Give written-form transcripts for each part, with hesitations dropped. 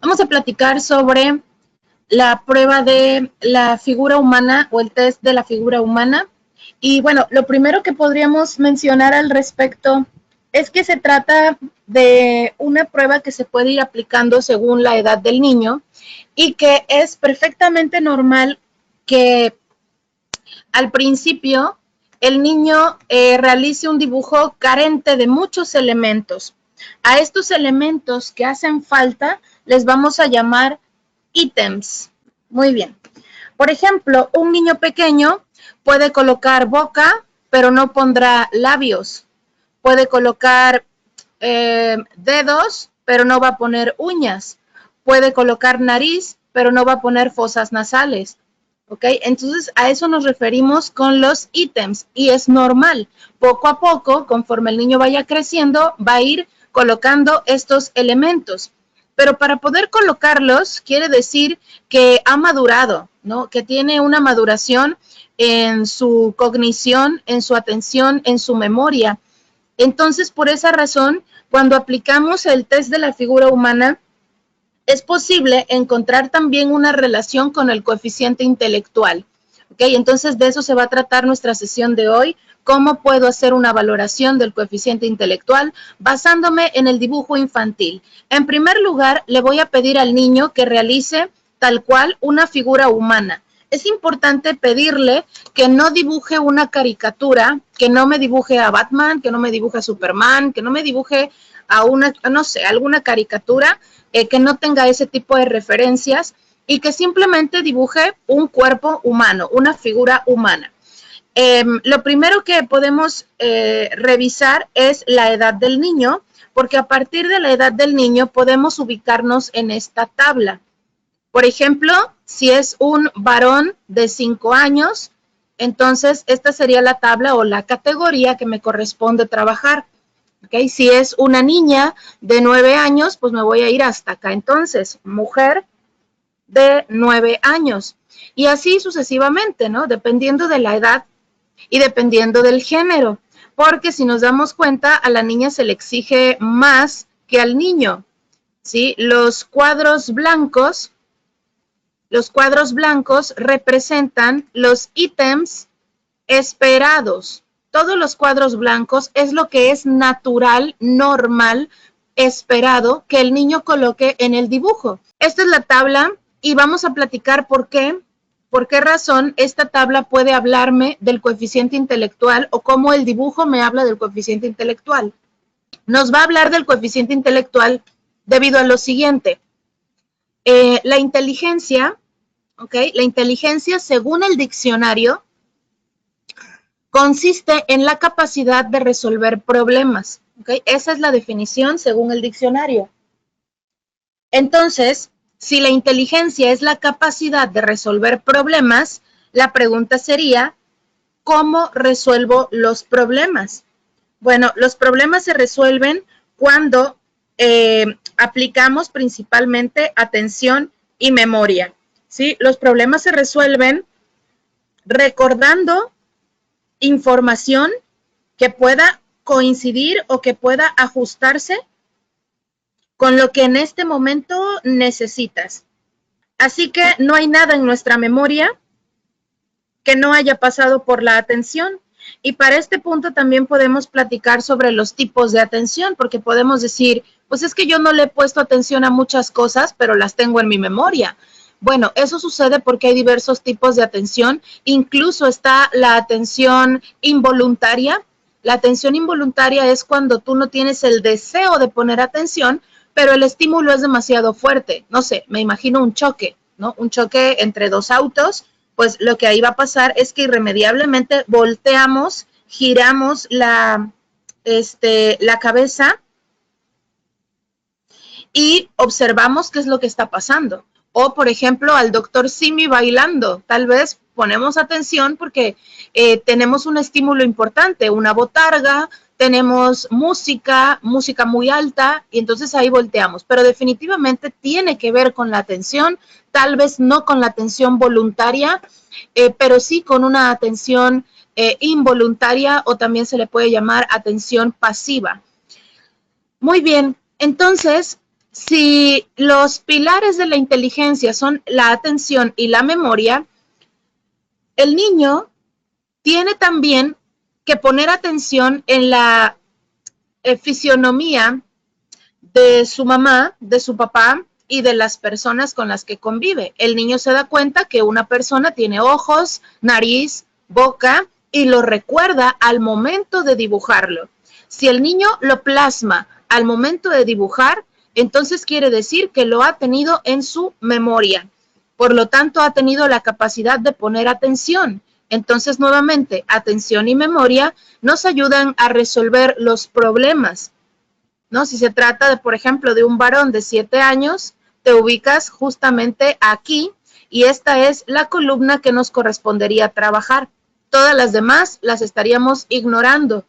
Vamos a platicar sobre la prueba de la figura humana o el test de la figura humana. Y bueno, lo primero que podríamos mencionar al respecto es que se trata de una prueba que se puede ir aplicando según la edad del niño y que es perfectamente normal que al principio el niño realice un dibujo carente de muchos elementos. A estos elementos que hacen falta les vamos a llamar ítems. Muy bien. Por ejemplo, un niño pequeño puede colocar boca, pero no pondrá labios. Puede colocar dedos, pero no va a poner uñas. Puede colocar nariz, pero no va a poner fosas nasales. ¿Ok? Entonces, a eso nos referimos con los ítems y es normal. Poco a poco, conforme el niño vaya creciendo, va a ir colocando estos elementos. Pero para poder colocarlos, quiere decir que ha madurado, ¿no? Que tiene una maduración en su cognición, en su atención, en su memoria. Entonces, por esa razón, cuando aplicamos el test de la figura humana, es posible encontrar también una relación con el coeficiente intelectual. ¿Okay? Entonces, de eso se va a tratar nuestra sesión de hoy. ¿Cómo puedo hacer una valoración del coeficiente intelectual basándome en el dibujo infantil? En primer lugar, le voy a pedir al niño que realice tal cual una figura humana. Es importante pedirle que no dibuje una caricatura, que no me dibuje a Batman, que no me dibuje a Superman, que no me dibuje a una, no sé, alguna caricatura, que no tenga ese tipo de referencias y que simplemente dibuje un cuerpo humano, una figura humana. Lo primero que podemos revisar es la edad del niño, porque a partir de la edad del niño podemos ubicarnos en esta tabla. Por ejemplo, si es un varón de 5 años, entonces esta sería la tabla o la categoría que me corresponde trabajar. ¿Okay? Si es una niña de 9 años, pues me voy a ir hasta acá. Entonces, mujer de 9 años. Y así sucesivamente, ¿no? Dependiendo de la edad y dependiendo del género. Porque si nos damos cuenta, a la niña se le exige más que al niño. ¿Sí? Los cuadros blancos representan los ítems esperados. Todos los cuadros blancos es lo que es natural, normal, esperado que el niño coloque en el dibujo. Esta es la tabla y vamos a platicar por qué razón esta tabla puede hablarme del coeficiente intelectual o cómo el dibujo me habla del coeficiente intelectual. Nos va a hablar del coeficiente intelectual debido a lo siguiente. La inteligencia, ¿ok? La inteligencia, según el diccionario, consiste en la capacidad de resolver problemas. ¿Okay? Esa es la definición según el diccionario. Entonces, si la inteligencia es la capacidad de resolver problemas, la pregunta sería, ¿cómo resuelvo los problemas? Bueno, los problemas se resuelven cuando aplicamos principalmente atención y memoria. ¿Sí? Los problemas se resuelven recordando información que pueda coincidir o que pueda ajustarse con lo que en este momento necesitas. Así que no hay nada en nuestra memoria que no haya pasado por la atención. Y para este punto también podemos platicar sobre los tipos de atención, porque podemos decir, pues es que yo no le he puesto atención a muchas cosas, pero las tengo en mi memoria. Bueno, eso sucede porque hay diversos tipos de atención, incluso está la atención involuntaria. La atención involuntaria es cuando tú no tienes el deseo de poner atención, pero el estímulo es demasiado fuerte. No sé, me imagino un choque, ¿no? Un choque entre dos autos, pues lo que ahí va a pasar es que irremediablemente volteamos, giramos la cabeza y observamos qué es lo que está pasando. O, por ejemplo, al doctor Simi bailando. Tal vez ponemos atención porque tenemos un estímulo importante, una botarga, tenemos música muy alta, y entonces ahí volteamos. Pero definitivamente tiene que ver con la atención, tal vez no con la atención voluntaria, pero sí con una atención involuntaria, o también se le puede llamar atención pasiva. Muy bien, entonces, Si los pilares de la inteligencia son la atención y la memoria, el niño tiene también que poner atención en la fisionomía de su mamá, de su papá y de las personas con las que convive. El niño se da cuenta que una persona tiene ojos, nariz, boca y lo recuerda al momento de dibujarlo. Si el niño lo plasma al momento de dibujar, entonces quiere decir que lo ha tenido en su memoria. Por lo tanto, ha tenido la capacidad de poner atención. Entonces, nuevamente, atención y memoria nos ayudan a resolver los problemas, ¿no? Si se trata, de, por ejemplo, de un varón de 7 años, te ubicas justamente aquí y esta es la columna que nos correspondería trabajar. Todas las demás las estaríamos ignorando,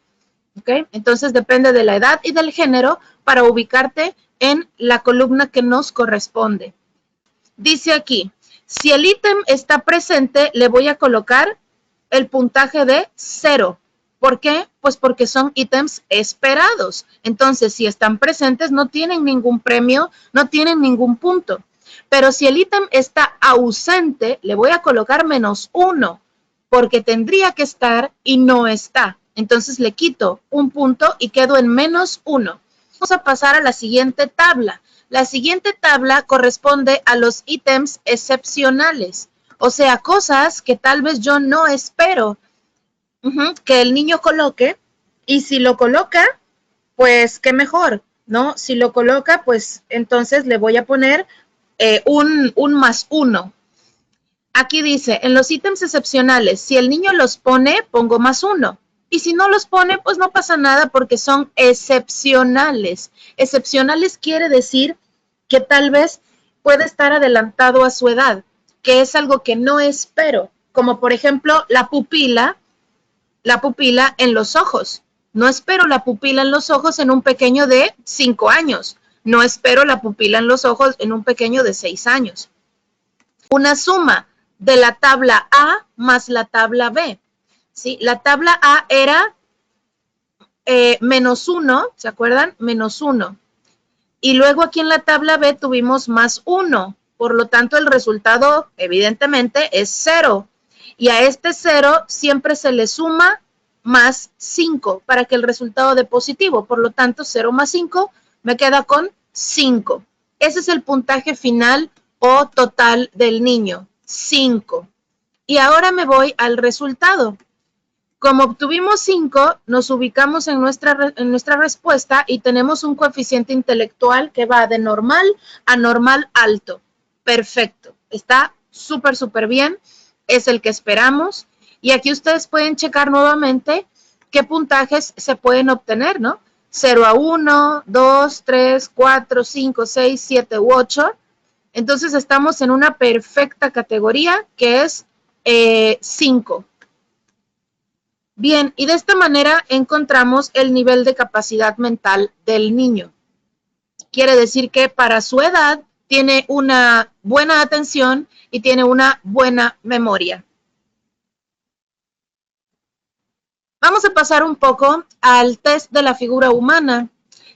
¿ok? Entonces depende de la edad y del género para ubicarte en la columna que nos corresponde. Dice aquí, si el ítem está presente, le voy a colocar el puntaje de 0. ¿Por qué? Pues porque son ítems esperados. Entonces, si están presentes, no tienen ningún premio, no tienen ningún punto. Pero si el ítem está ausente, le voy a colocar -1, porque tendría que estar y no está. Entonces, le quito un punto y quedo en -1. Vamos a pasar a la siguiente tabla. La siguiente tabla corresponde a los ítems excepcionales, o sea, cosas que tal vez yo no espero que el niño coloque, y si lo coloca, pues qué mejor, ¿no? Si lo coloca, pues entonces le voy a poner un +1. Aquí dice, en los ítems excepcionales, si el niño los pone, pongo +1. Y si no los pone, pues no pasa nada porque son excepcionales. Excepcionales quiere decir que tal vez puede estar adelantado a su edad, que es algo que no espero, como por ejemplo la pupila en los ojos. No espero la pupila en los ojos en un pequeño de 5 años. No espero la pupila en los ojos en un pequeño de 6 años. Una suma de la tabla A más la tabla B. ¿Sí? La tabla A era -1, ¿se acuerdan? -1. Y luego aquí en la tabla B tuvimos +1. Por lo tanto, el resultado evidentemente es 0. Y a este 0 siempre se le suma +5 para que el resultado dé positivo. Por lo tanto, 0 más 5 me queda con 5. Ese es el puntaje final o total del niño, 5. Y ahora me voy al resultado. Como obtuvimos 5, nos ubicamos en nuestra respuesta y tenemos un coeficiente intelectual que va de normal a normal alto. Perfecto. Está súper, súper bien. Es el que esperamos. Y aquí ustedes pueden checar nuevamente qué puntajes se pueden obtener, ¿no? 0 a 1, 2, 3, 4, 5, 6, 7 u 8. Entonces estamos en una perfecta categoría que es 5. Bien, y de esta manera encontramos el nivel de capacidad mental del niño. Quiere decir que para su edad tiene una buena atención y tiene una buena memoria. Vamos a pasar un poco al test de la figura humana.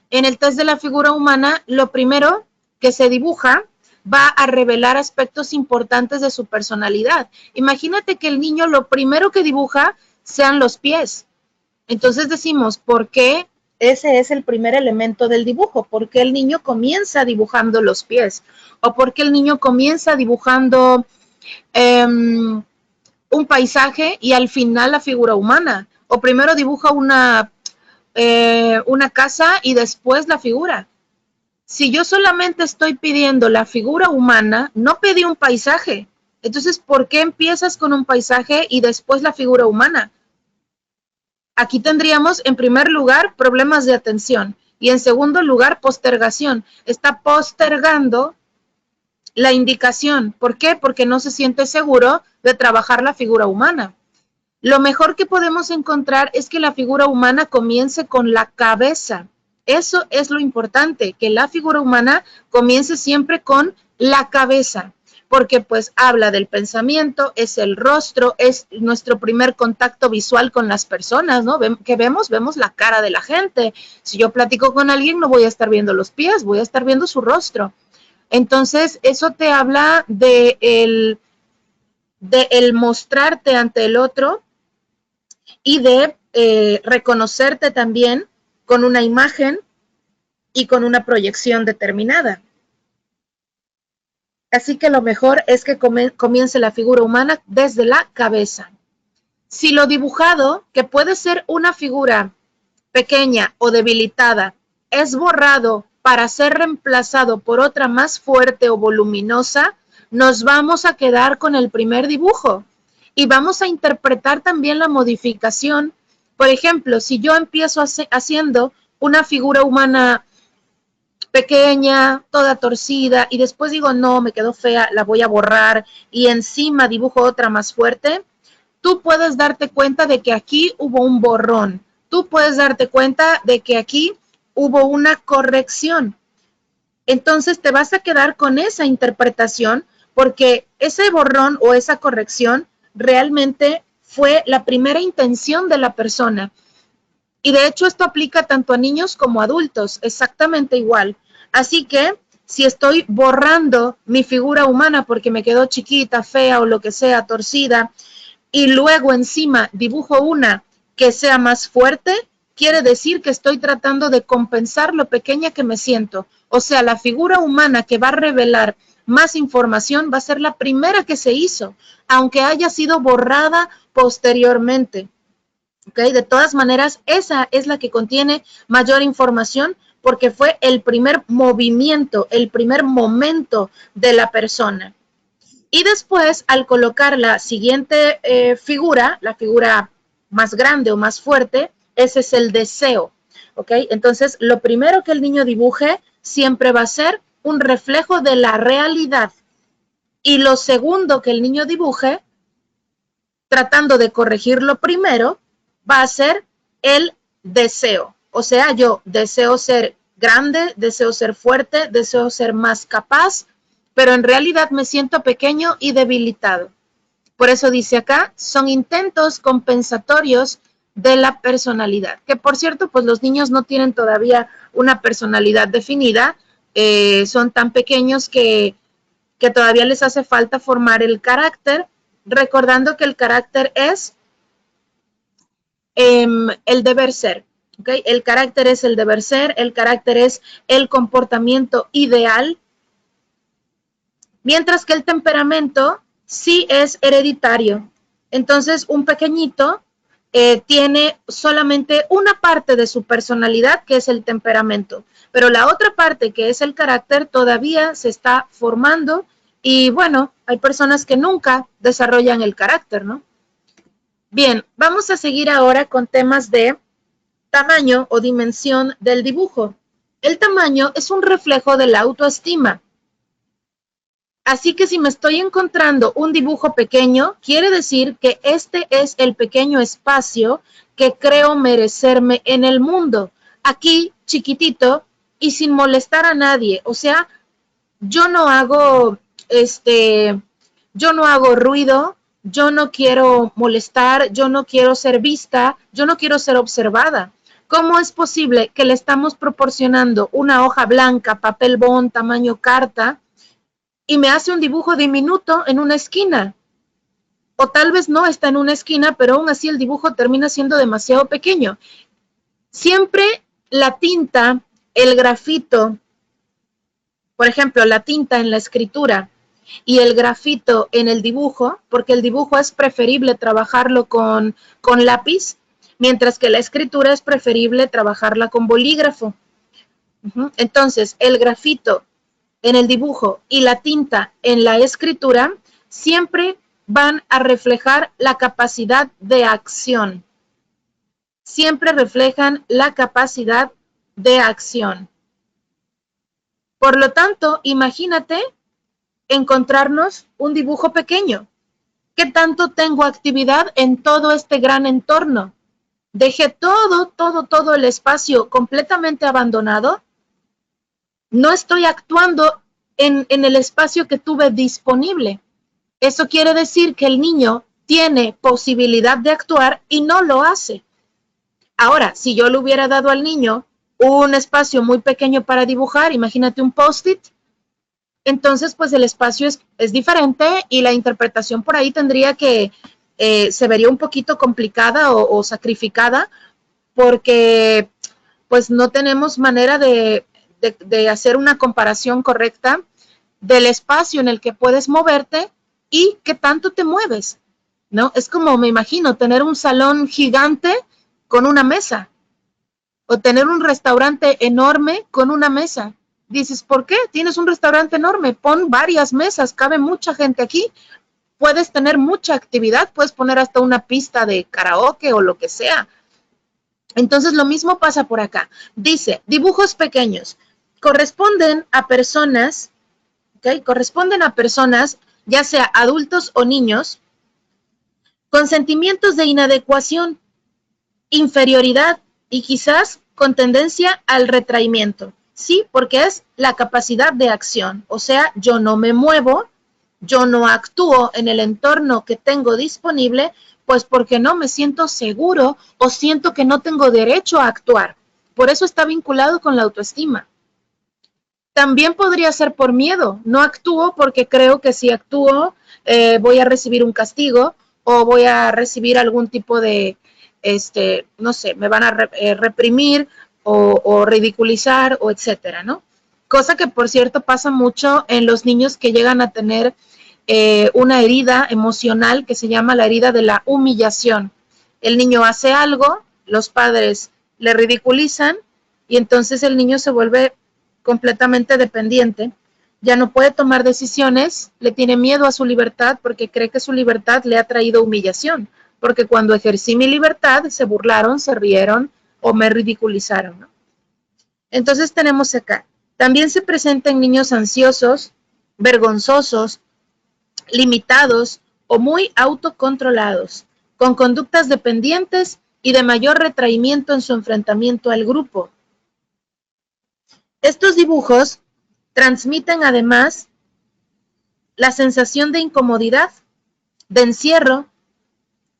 En el test de la figura humana, lo primero que se dibuja va a revelar aspectos importantes de su personalidad. Imagínate que el niño lo primero que dibuja sean los pies. Entonces decimos, ¿por qué ese es el primer elemento del dibujo? ¿Por qué el niño comienza dibujando los pies? ¿O por qué el niño comienza dibujando un paisaje y al final la figura humana? O primero dibuja una casa y después la figura. Si yo solamente estoy pidiendo la figura humana, no pedí un paisaje. Entonces, ¿por qué empiezas con un paisaje y después la figura humana? Aquí tendríamos, en primer lugar, problemas de atención y en segundo lugar, postergación. Está postergando la indicación. ¿Por qué? Porque no se siente seguro de trabajar la figura humana. Lo mejor que podemos encontrar es que la figura humana comience con la cabeza. Eso es lo importante, que la figura humana comience siempre con la cabeza. porque pues habla del pensamiento, es el rostro, es nuestro primer contacto visual con las personas, ¿no? ¿Qué vemos? Vemos la cara de la gente. Si yo platico con alguien, no voy a estar viendo los pies, voy a estar viendo su rostro. Entonces, eso te habla de el mostrarte ante el otro y de reconocerte también con una imagen y con una proyección determinada. Así que lo mejor es que comience la figura humana desde la cabeza. Si lo dibujado, que puede ser una figura pequeña o debilitada, es borrado para ser reemplazado por otra más fuerte o voluminosa, nos vamos a quedar con el primer dibujo y vamos a interpretar también la modificación. Por ejemplo, si yo empiezo haciendo una figura humana pequeña, toda torcida, y después digo, no, me quedó fea, la voy a borrar, y encima dibujo otra más fuerte, tú puedes darte cuenta de que aquí hubo un borrón. Tú puedes darte cuenta de que aquí hubo una corrección. Entonces te vas a quedar con esa interpretación porque ese borrón o esa corrección realmente fue la primera intención de la persona. Y de hecho esto aplica tanto a niños como a adultos, exactamente igual. Así que si estoy borrando mi figura humana porque me quedó chiquita, fea o lo que sea, torcida, y luego encima dibujo una que sea más fuerte, quiere decir que estoy tratando de compensar lo pequeña que me siento. O sea, la figura humana que va a revelar más información va a ser la primera que se hizo, aunque haya sido borrada posteriormente. ¿Okay? De todas maneras, esa es la que contiene mayor información porque fue el primer movimiento, el primer momento de la persona. Y después, al colocar la siguiente figura, la figura más grande o más fuerte, ese es el deseo. ¿Ok? Entonces, lo primero que el niño dibuje siempre va a ser un reflejo de la realidad. Y lo segundo que el niño dibuje, tratando de corregirlo primero, va a ser el deseo. O sea, yo deseo ser grande, deseo ser fuerte, deseo ser más capaz, pero en realidad me siento pequeño y debilitado. Por eso dice acá, son intentos compensatorios de la personalidad. Que por cierto, pues los niños no tienen todavía una personalidad definida, son tan pequeños que todavía les hace falta formar el carácter, recordando que el carácter es el deber ser. ¿Okay? El carácter es el deber ser, el carácter es el comportamiento ideal, mientras que el temperamento sí es hereditario. Entonces, un pequeñito tiene solamente una parte de su personalidad, que es el temperamento, pero la otra parte, que es el carácter, todavía se está formando y bueno, hay personas que nunca desarrollan el carácter, ¿no? Bien, vamos a seguir ahora con temas de tamaño o dimensión del dibujo. El tamaño es un reflejo de la autoestima. Así que si me estoy encontrando un dibujo pequeño, quiere decir que este es el pequeño espacio que creo merecerme en el mundo. Aquí, chiquitito y sin molestar a nadie. O sea, yo no hago, yo no hago ruido, yo no quiero molestar, yo no quiero ser vista, yo no quiero ser observada. ¿Cómo es posible que le estamos proporcionando una hoja blanca, papel bond, tamaño carta, y me hace un dibujo diminuto en una esquina? O tal vez no está en una esquina, pero aún así el dibujo termina siendo demasiado pequeño. Siempre la tinta, el grafito, por ejemplo, la tinta en la escritura y el grafito en el dibujo, porque el dibujo es preferible trabajarlo con lápiz, mientras que la escritura es preferible trabajarla con bolígrafo. Entonces, el grafito en el dibujo y la tinta en la escritura siempre van a reflejar la capacidad de acción. Siempre reflejan la capacidad de acción. Por lo tanto, imagínate encontrarnos un dibujo pequeño. ¿Qué tanto tengo actividad en todo este gran entorno? Dejé todo el espacio completamente abandonado. No estoy actuando en el espacio que tuve disponible. Eso quiere decir que el niño tiene posibilidad de actuar y no lo hace. Ahora, si yo le hubiera dado al niño un espacio muy pequeño para dibujar, imagínate un post-it, entonces pues el espacio es diferente y la interpretación por ahí tendría que, se vería un poquito complicada o sacrificada porque pues no tenemos manera de hacer una comparación correcta del espacio en el que puedes moverte y qué tanto te mueves, ¿no? Es como, me imagino, tener un salón gigante con una mesa o tener un restaurante enorme con una mesa. Dices, ¿por qué? Tienes un restaurante enorme, pon varias mesas, cabe mucha gente aquí, puedes tener mucha actividad, puedes poner hasta una pista de karaoke o lo que sea. Entonces lo mismo pasa por acá. Dice, dibujos pequeños corresponden a personas, ¿okay? Corresponden a personas, ya sea adultos o niños, con sentimientos de inadecuación, inferioridad y quizás con tendencia al retraimiento. Sí, porque es la capacidad de acción. O sea, yo no me muevo, yo no actúo en el entorno que tengo disponible, pues porque no me siento seguro o siento que no tengo derecho a actuar. Por eso está vinculado con la autoestima. También podría ser por miedo. No actúo porque creo que si actúo voy a recibir un castigo o voy a recibir algún tipo de, no sé, me van a reprimir o ridiculizar o etcétera, ¿no? Cosa que, por cierto, pasa mucho en los niños que llegan a tener una herida emocional que se llama la herida de la humillación. El niño hace algo, los padres le ridiculizan y entonces el niño se vuelve completamente dependiente, ya no puede tomar decisiones, le tiene miedo a su libertad porque cree que su libertad le ha traído humillación, porque cuando ejercí mi libertad se burlaron, se rieron o me ridiculizaron, ¿no? Entonces tenemos acá, también se presenta en niños ansiosos, vergonzosos, limitados o muy autocontrolados, con conductas dependientes y de mayor retraimiento en su enfrentamiento al grupo. Estos dibujos transmiten además la sensación de incomodidad, de encierro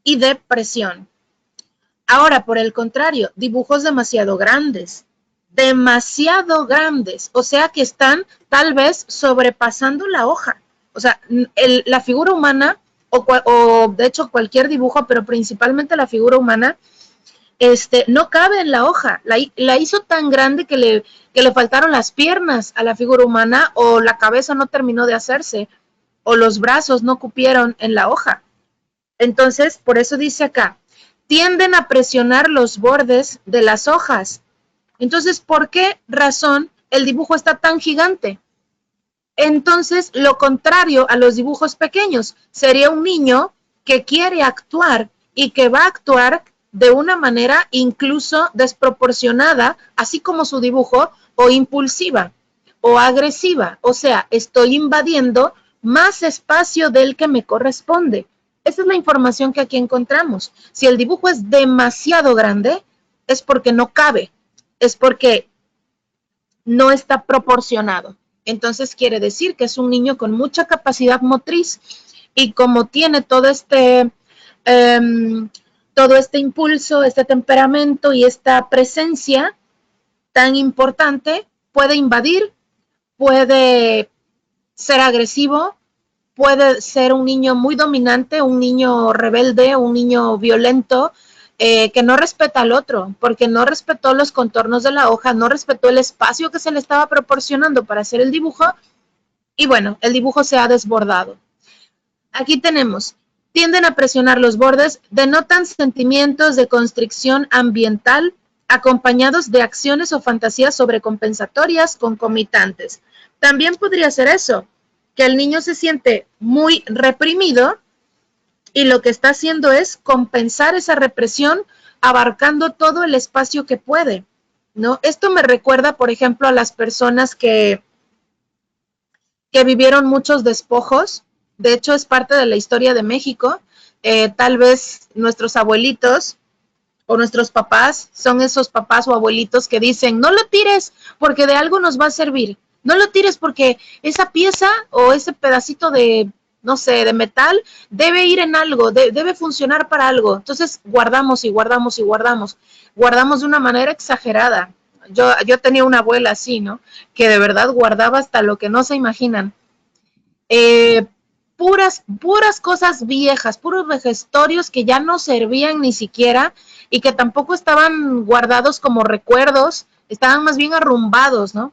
y de presión. Ahora, por el contrario, dibujos demasiado grandes, o sea que están tal vez sobrepasando la hoja. O sea, la figura humana, o de hecho cualquier dibujo, pero principalmente la figura humana, no cabe en la hoja. La hizo tan grande que le faltaron las piernas a la figura humana, o la cabeza no terminó de hacerse, o los brazos no cupieron en la hoja. Entonces, por eso dice acá, tienden a presionar los bordes de las hojas. Entonces, ¿por qué razón el dibujo está tan gigante? Entonces, lo contrario a los dibujos pequeños, sería un niño que quiere actuar y que va a actuar de una manera incluso desproporcionada, así como su dibujo, o impulsiva o agresiva. O sea, estoy invadiendo más espacio del que me corresponde. Esa es la información que aquí encontramos. Si el dibujo es demasiado grande, es porque no cabe, es porque no está proporcionado. Entonces quiere decir que es un niño con mucha capacidad motriz y como tiene todo este impulso, este temperamento y esta presencia tan importante, puede invadir, puede ser agresivo, puede ser un niño muy dominante, un niño rebelde, un niño violento, que no respeta al otro, porque no respetó los contornos de la hoja, no respetó el espacio que se le estaba proporcionando para hacer el dibujo, y bueno, el dibujo se ha desbordado. Aquí tenemos, tienden a presionar los bordes, denotan sentimientos de constricción ambiental acompañados de acciones o fantasías sobrecompensatorias concomitantes. También podría ser eso, que el niño se siente muy reprimido y lo que está haciendo es compensar esa represión abarcando todo el espacio que puede, ¿no? Esto me recuerda, por ejemplo, a las personas que vivieron muchos despojos. De hecho, es parte de la historia de México. Tal vez nuestros abuelitos o nuestros papás son esos papás o abuelitos que dicen, no lo tires porque de algo nos va a servir. No lo tires porque esa pieza o ese pedacito de, no sé, de metal debe ir en algo, debe funcionar para algo. Entonces guardamos y guardamos y guardamos. Guardamos de una manera exagerada. Yo tenía una abuela así, ¿no? Que de verdad guardaba hasta lo que no se imaginan. Eh, puras cosas viejas, puros vejestorios que ya no servían ni siquiera y que tampoco estaban guardados como recuerdos, estaban más bien arrumbados, ¿no?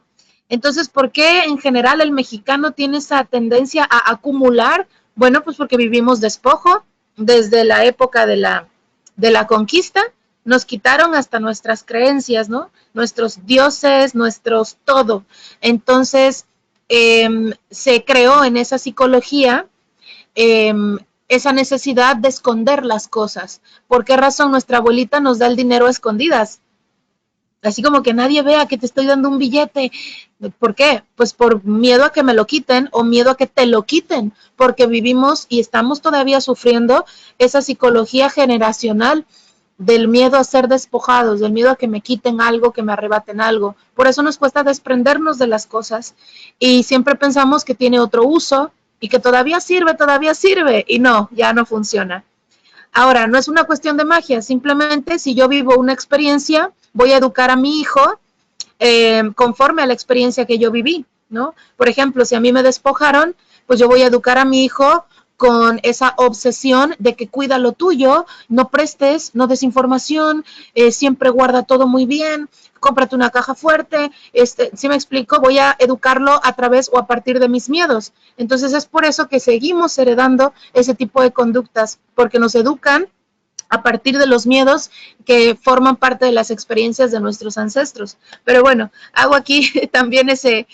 Entonces, ¿por qué en general el mexicano tiene esa tendencia a acumular? Bueno, pues porque vivimos despojo desde la época de la conquista, nos quitaron hasta nuestras creencias, ¿no? Nuestros dioses, nuestros todo. Entonces, se creó en esa psicología eh, esa necesidad de esconder las cosas. ¿Por qué razón nuestra abuelita nos da el dinero a escondidas? Así como que nadie vea que te estoy dando un billete. ¿Por qué? Pues por miedo a que me lo quiten o miedo a que te lo quiten, porque vivimos y estamos todavía sufriendo esa psicología generacional del miedo a ser despojados, del miedo a que me quiten algo, que me arrebaten algo. Por eso nos cuesta desprendernos de las cosas y siempre pensamos que tiene otro uso y que todavía sirve y no, ya no funciona. Ahora, no es una cuestión de magia, simplemente si yo vivo una experiencia, voy a educar a mi hijo conforme a la experiencia que yo viví, ¿no? Por ejemplo, si a mí me despojaron, pues yo voy a educar a mi hijo con esa obsesión de que cuida lo tuyo, no prestes, no des información, siempre guarda todo muy bien, cómprate una caja fuerte, si me explico, voy a educarlo a través o a partir de mis miedos. Entonces es por eso que seguimos heredando ese tipo de conductas, porque nos educan a partir de los miedos que forman parte de las experiencias de nuestros ancestros. Pero bueno, hago aquí también ese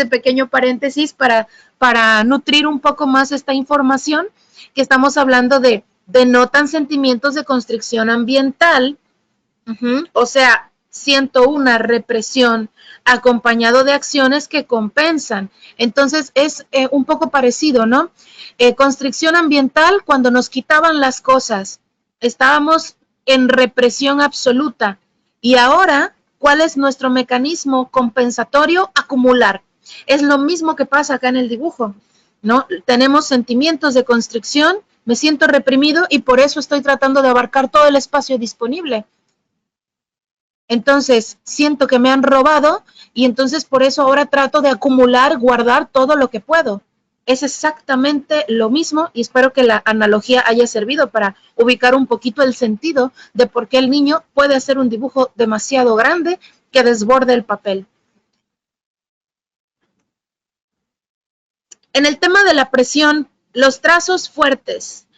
pequeño paréntesis para nutrir un poco más esta información que estamos hablando de denotan sentimientos de constricción ambiental, o sea, siento una represión acompañado de acciones que compensan. Entonces es un poco parecido, ¿no? Constricción ambiental cuando nos quitaban las cosas, estábamos en represión absoluta. Y ahora, ¿cuál es nuestro mecanismo compensatorio? Acumular. Es lo mismo que pasa acá en el dibujo, ¿no? Tenemos sentimientos de constricción, me siento reprimido y por eso estoy tratando de abarcar todo el espacio disponible. Entonces, siento que me han robado y entonces por eso ahora trato de acumular, guardar todo lo que puedo. Es exactamente lo mismo y espero que la analogía haya servido para ubicar un poquito el sentido de por qué el niño puede hacer un dibujo demasiado grande que desborde el papel. En el tema de la presión, los trazos fuertes.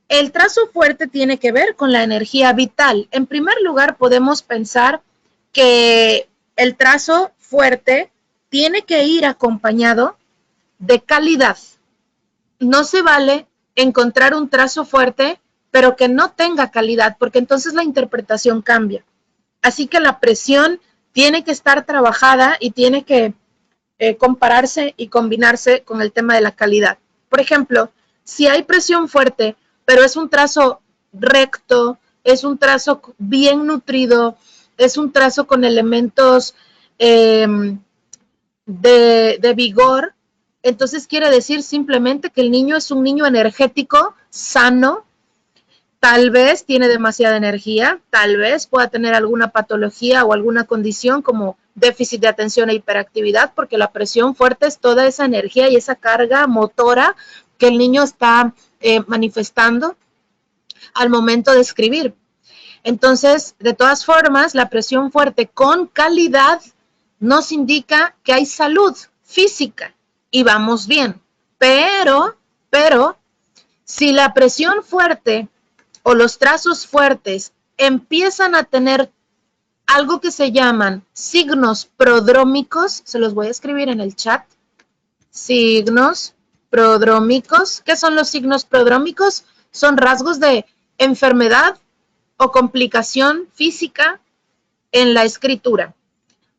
El trazo fuerte tiene que ver con la energía vital. En primer lugar, podemos pensar que el trazo fuerte tiene que ir acompañado de calidad. No se vale encontrar un trazo fuerte, pero que no tenga calidad, porque entonces la interpretación cambia. Así que la presión tiene que estar trabajada y tiene que compararse y combinarse con el tema de la calidad. Por ejemplo, si hay presión fuerte, pero es un trazo recto, es un trazo bien nutrido, es un trazo con elementos de vigor, entonces quiere decir simplemente que el niño es un niño energético, sano, tal vez tiene demasiada energía, tal vez pueda tener alguna patología o alguna condición como déficit de atención e hiperactividad, porque la presión fuerte es toda esa energía y esa carga motora que el niño está manifestando al momento de escribir. Entonces, de todas formas, la presión fuerte con calidad nos indica que hay salud física y vamos bien. Pero, si la presión fuerte o los trazos fuertes empiezan a tener algo que se llaman signos prodrómicos, se los voy a escribir en el chat, signos prodrómicos. ¿Qué son los signos prodrómicos? Son rasgos de enfermedad o complicación física en la escritura.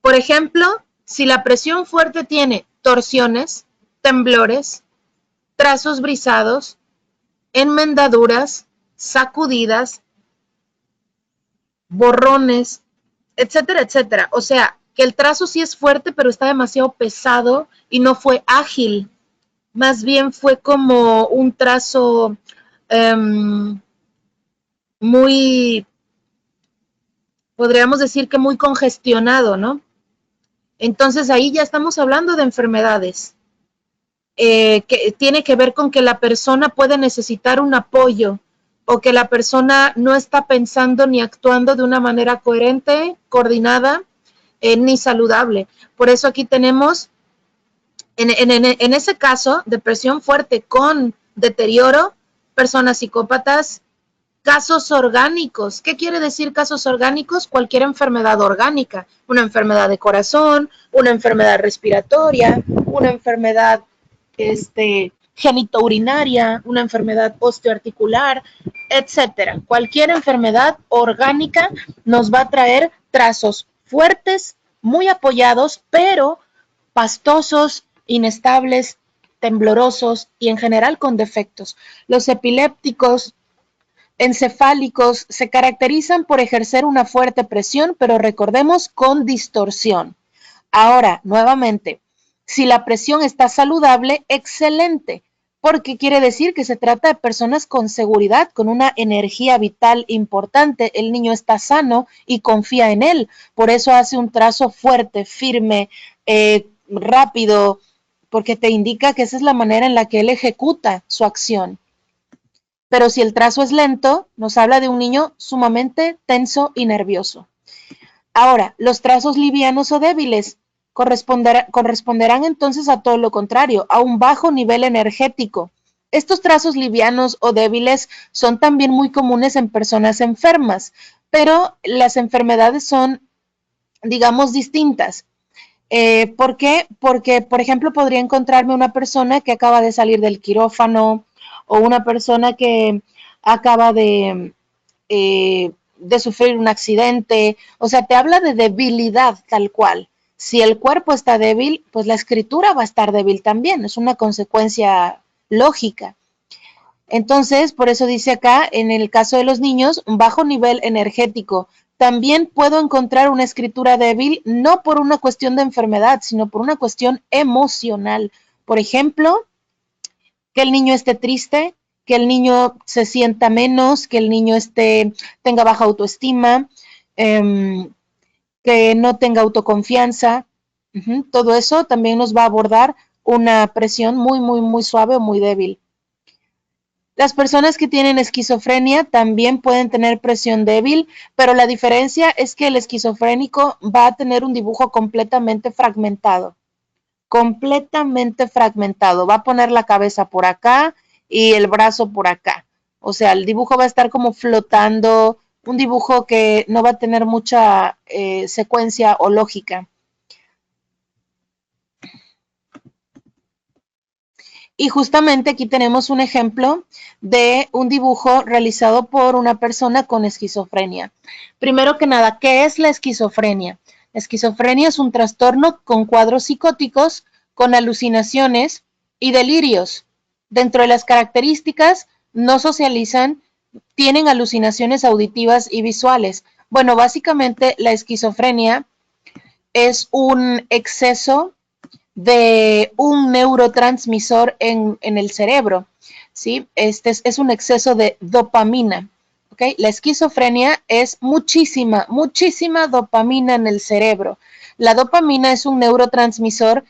Por ejemplo, si la presión fuerte tiene torsiones, temblores, trazos brisados, enmendaduras, sacudidas, borrones, etcétera, etcétera. O sea, que el trazo sí es fuerte, pero está demasiado pesado y no fue ágil. Más bien fue como un trazo muy, podríamos decir que muy congestionado, ¿no? Entonces ahí ya estamos hablando de enfermedades. Que tiene que ver con que la persona puede necesitar un apoyo o que la persona no está pensando ni actuando de una manera coherente, coordinada, ni saludable. Por eso aquí tenemos, en ese caso, depresión fuerte con deterioro, personas psicópatas, casos orgánicos. ¿Qué quiere decir casos orgánicos? Cualquier enfermedad orgánica, una enfermedad de corazón, una enfermedad respiratoria, una enfermedad genitourinaria, una enfermedad osteoarticular, etcétera. Cualquier enfermedad orgánica nos va a traer trazos fuertes, muy apoyados, pero pastosos, inestables, temblorosos y en general con defectos. Los epilépticos encefálicos se caracterizan por ejercer una fuerte presión, pero recordemos con distorsión. Ahora, nuevamente, si la presión está saludable, excelente, porque quiere decir que se trata de personas con seguridad, con una energía vital importante. El niño está sano y confía en él, por eso hace un trazo fuerte, firme, rápido, porque te indica que esa es la manera en la que él ejecuta su acción. Pero si el trazo es lento, nos habla de un niño sumamente tenso y nervioso. Ahora, los trazos livianos o débiles corresponderán entonces a todo lo contrario, a un bajo nivel energético. Estos trazos livianos o débiles son también muy comunes en personas enfermas, pero las enfermedades son, digamos, distintas. ¿Por qué? Porque, por ejemplo, podría encontrarme una persona que acaba de salir del quirófano o una persona que acaba de sufrir un accidente. O sea, te habla de debilidad tal cual. Si el cuerpo está débil, pues la escritura va a estar débil también. Es una consecuencia lógica. Entonces, por eso dice acá, en el caso de los niños, un bajo nivel energético. También puedo encontrar una escritura débil, no por una cuestión de enfermedad, sino por una cuestión emocional. Por ejemplo, que el niño esté triste, que el niño se sienta menos, que el niño tenga baja autoestima, que no tenga autoconfianza. Todo eso también nos va a abordar una presión muy, muy, muy suave o muy débil. Las personas que tienen esquizofrenia también pueden tener presión débil, pero la diferencia es que el esquizofrénico va a tener un dibujo completamente fragmentado. Completamente fragmentado. Va a poner la cabeza por acá y el brazo por acá. O sea, el dibujo va a estar como flotando, un dibujo que no va a tener mucha secuencia o lógica. Y justamente aquí tenemos un ejemplo de un dibujo realizado por una persona con esquizofrenia. Primero que nada, ¿qué es la esquizofrenia? La esquizofrenia es un trastorno con cuadros psicóticos, con alucinaciones y delirios. Dentro de las características, no socializan, tienen alucinaciones auditivas y visuales. Bueno, básicamente la esquizofrenia es un exceso de un neurotransmisor en el cerebro, ¿sí? Este es un exceso de dopamina, ¿ok? La esquizofrenia es muchísima, muchísima dopamina en el cerebro. La dopamina es un neurotransmisor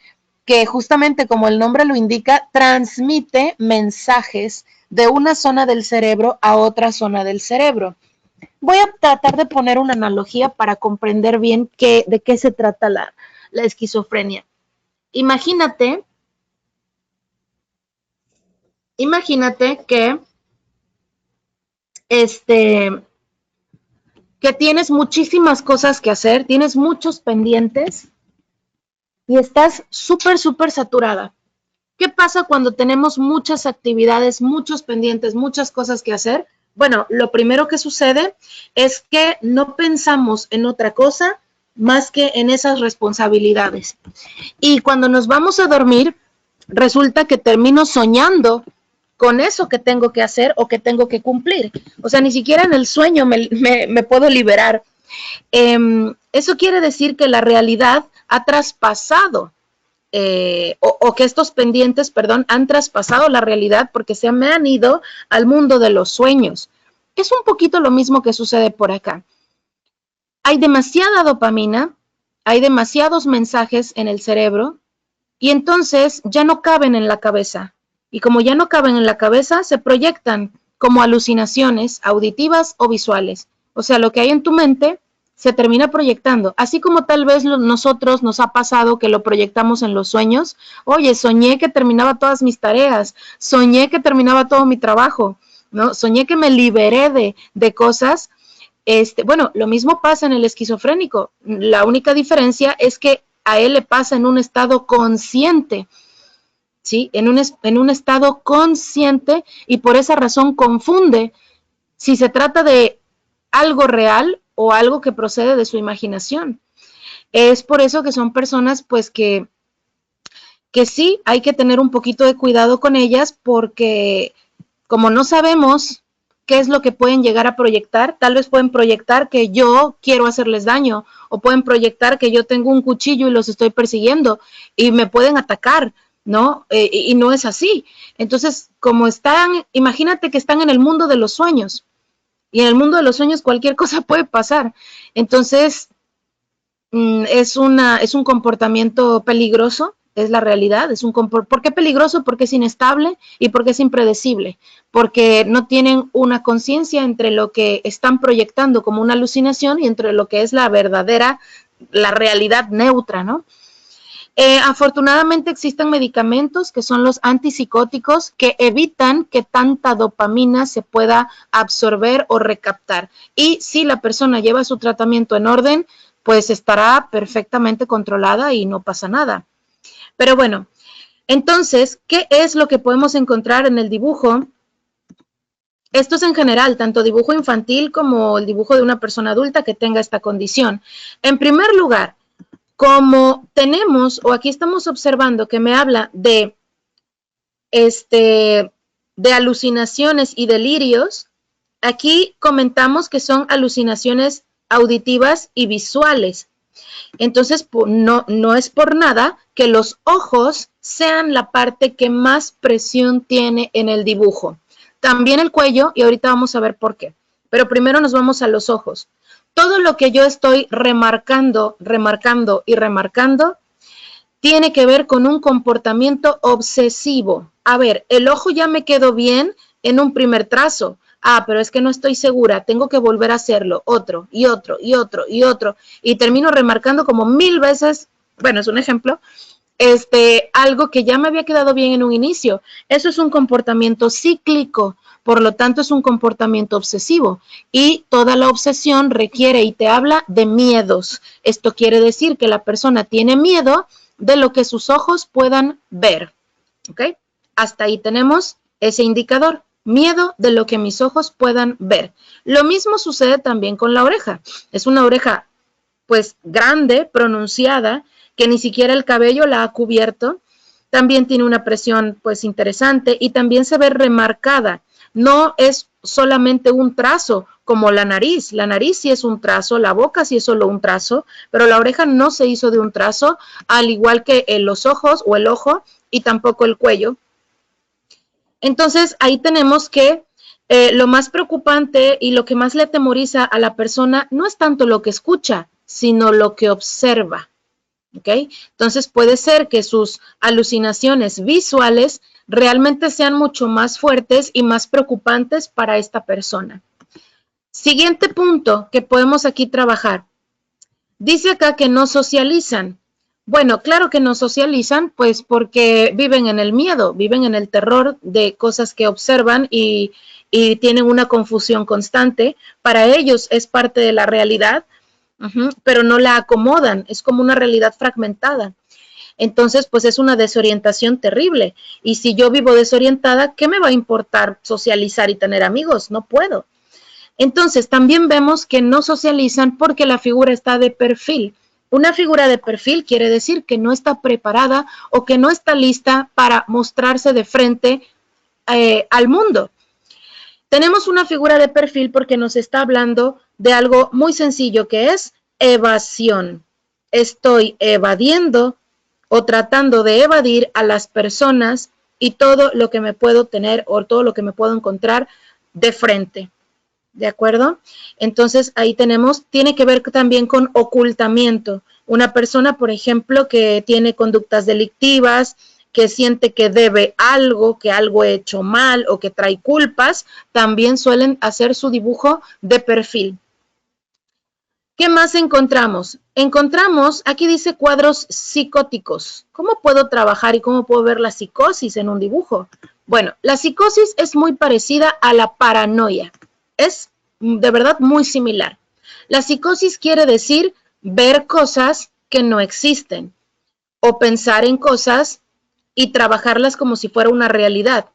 que justamente como el nombre lo indica, transmite mensajes de una zona del cerebro a otra zona del cerebro. Voy a tratar de poner una analogía para comprender bien de qué se trata la esquizofrenia. Imagínate que que tienes muchísimas cosas que hacer, tienes muchos pendientes y estás súper, súper saturada. ¿Qué pasa cuando tenemos muchas actividades, muchos pendientes, muchas cosas que hacer? Bueno, lo primero que sucede es que no pensamos en otra cosa más que en esas responsabilidades. Y cuando nos vamos a dormir, resulta que termino soñando con eso que tengo que hacer o que tengo que cumplir. O sea, ni siquiera en el sueño me puedo liberar. Eso quiere decir que la realidad ha traspasado o que estos pendientes, perdón, han traspasado la realidad porque se me han ido al mundo de los sueños. Es un poquito lo mismo que sucede por acá. Hay demasiada dopamina, hay demasiados mensajes en el cerebro y entonces ya no caben en la cabeza. Y como ya no caben en la cabeza, se proyectan como alucinaciones auditivas o visuales. O sea, lo que hay en tu mente se termina proyectando, así como tal vez nosotros nos ha pasado que lo proyectamos en los sueños. Oye, soñé que terminaba todas mis tareas, soñé que terminaba todo mi trabajo, ¿no? Soñé que me liberé de cosas. Bueno, lo mismo pasa en el esquizofrénico. La única diferencia es que a él le pasa en un estado consciente, ¿sí? En un estado consciente y por esa razón confunde si se trata de algo real o algo que procede de su imaginación. Es por eso que son personas pues que sí hay que tener un poquito de cuidado con ellas porque como no sabemos qué es lo que pueden llegar a proyectar, tal vez pueden proyectar que yo quiero hacerles daño o pueden proyectar que yo tengo un cuchillo y los estoy persiguiendo y me pueden atacar, ¿no? Y no es así. Entonces, como están, imagínate que están en el mundo de los sueños y en el mundo de los sueños cualquier cosa puede pasar. Entonces, es un comportamiento peligroso, es la realidad. ¿Por qué peligroso? Porque es inestable y porque es impredecible, porque no tienen una conciencia entre lo que están proyectando como una alucinación y entre lo que es la verdadera, la realidad neutra, ¿no? Afortunadamente existen medicamentos que son los antipsicóticos que evitan que tanta dopamina se pueda absorber o recaptar. Y si la persona lleva su tratamiento en orden, pues estará perfectamente controlada y no pasa nada. Pero bueno, entonces, ¿qué es lo que podemos encontrar en el dibujo? Esto es en general, tanto dibujo infantil como el dibujo de una persona adulta que tenga esta condición. En primer lugar, como tenemos, o aquí estamos observando que me habla de alucinaciones y delirios, aquí comentamos que son alucinaciones auditivas y visuales. Entonces, no es por nada que los ojos sean la parte que más presión tiene en el dibujo. También el cuello, y ahorita vamos a ver por qué. Pero primero nos vamos a los ojos. Todo lo que yo estoy remarcando y remarcando tiene que ver con un comportamiento obsesivo. A ver, el ojo ya me quedó bien en un primer trazo. Pero es que no estoy segura, tengo que volver a hacerlo, otro, y otro, y otro, y otro, y termino remarcando como 1000 veces, bueno, es un ejemplo, algo que ya me había quedado bien en un inicio. Eso es un comportamiento cíclico, por lo tanto es un comportamiento obsesivo y toda la obsesión requiere y te habla de miedos. Esto quiere decir que la persona tiene miedo de lo que sus ojos puedan ver, ¿ok? Hasta ahí tenemos ese indicador. Miedo de lo que mis ojos puedan ver. Lo mismo sucede también con la oreja. Es una oreja, pues, grande, pronunciada, que ni siquiera el cabello la ha cubierto. También tiene una presión, pues, interesante y también se ve remarcada. No es solamente un trazo como la nariz. La nariz sí es un trazo, la boca sí es solo un trazo, pero la oreja no se hizo de un trazo, al igual que los ojos o el ojo y tampoco el cuello. Entonces, ahí tenemos que lo más preocupante y lo que más le atemoriza a la persona no es tanto lo que escucha, sino lo que observa. ¿Ok? Entonces, puede ser que sus alucinaciones visuales realmente sean mucho más fuertes y más preocupantes para esta persona. Siguiente punto que podemos aquí trabajar. Dice acá que no socializan. Bueno, claro que no socializan, pues porque viven en el miedo, viven en el terror de cosas que observan y tienen una confusión constante. Para ellos es parte de la realidad, pero no la acomodan, es como una realidad fragmentada. Entonces, pues es una desorientación terrible. Y si yo vivo desorientada, ¿qué me va a importar socializar y tener amigos? No puedo. Entonces, también vemos que no socializan porque la figura está de perfil. Una figura de perfil quiere decir que no está preparada o que no está lista para mostrarse de frente al mundo. Tenemos una figura de perfil porque nos está hablando de algo muy sencillo que es evasión. Estoy evadiendo o tratando de evadir a las personas y todo lo que me puedo tener o todo lo que me puedo encontrar de frente. ¿De acuerdo? Entonces ahí tenemos, tiene que ver también con ocultamiento. Una persona, por ejemplo, que tiene conductas delictivas, que siente que debe algo, que algo he hecho mal o que trae culpas, también suelen hacer su dibujo de perfil. ¿Qué más encontramos? Encontramos, aquí dice cuadros psicóticos. ¿Cómo puedo trabajar y cómo puedo ver la psicosis en un dibujo? Bueno, la psicosis es muy parecida a la paranoia. Es de verdad muy similar. La psicosis quiere decir ver cosas que no existen o pensar en cosas y trabajarlas como si fuera una realidad.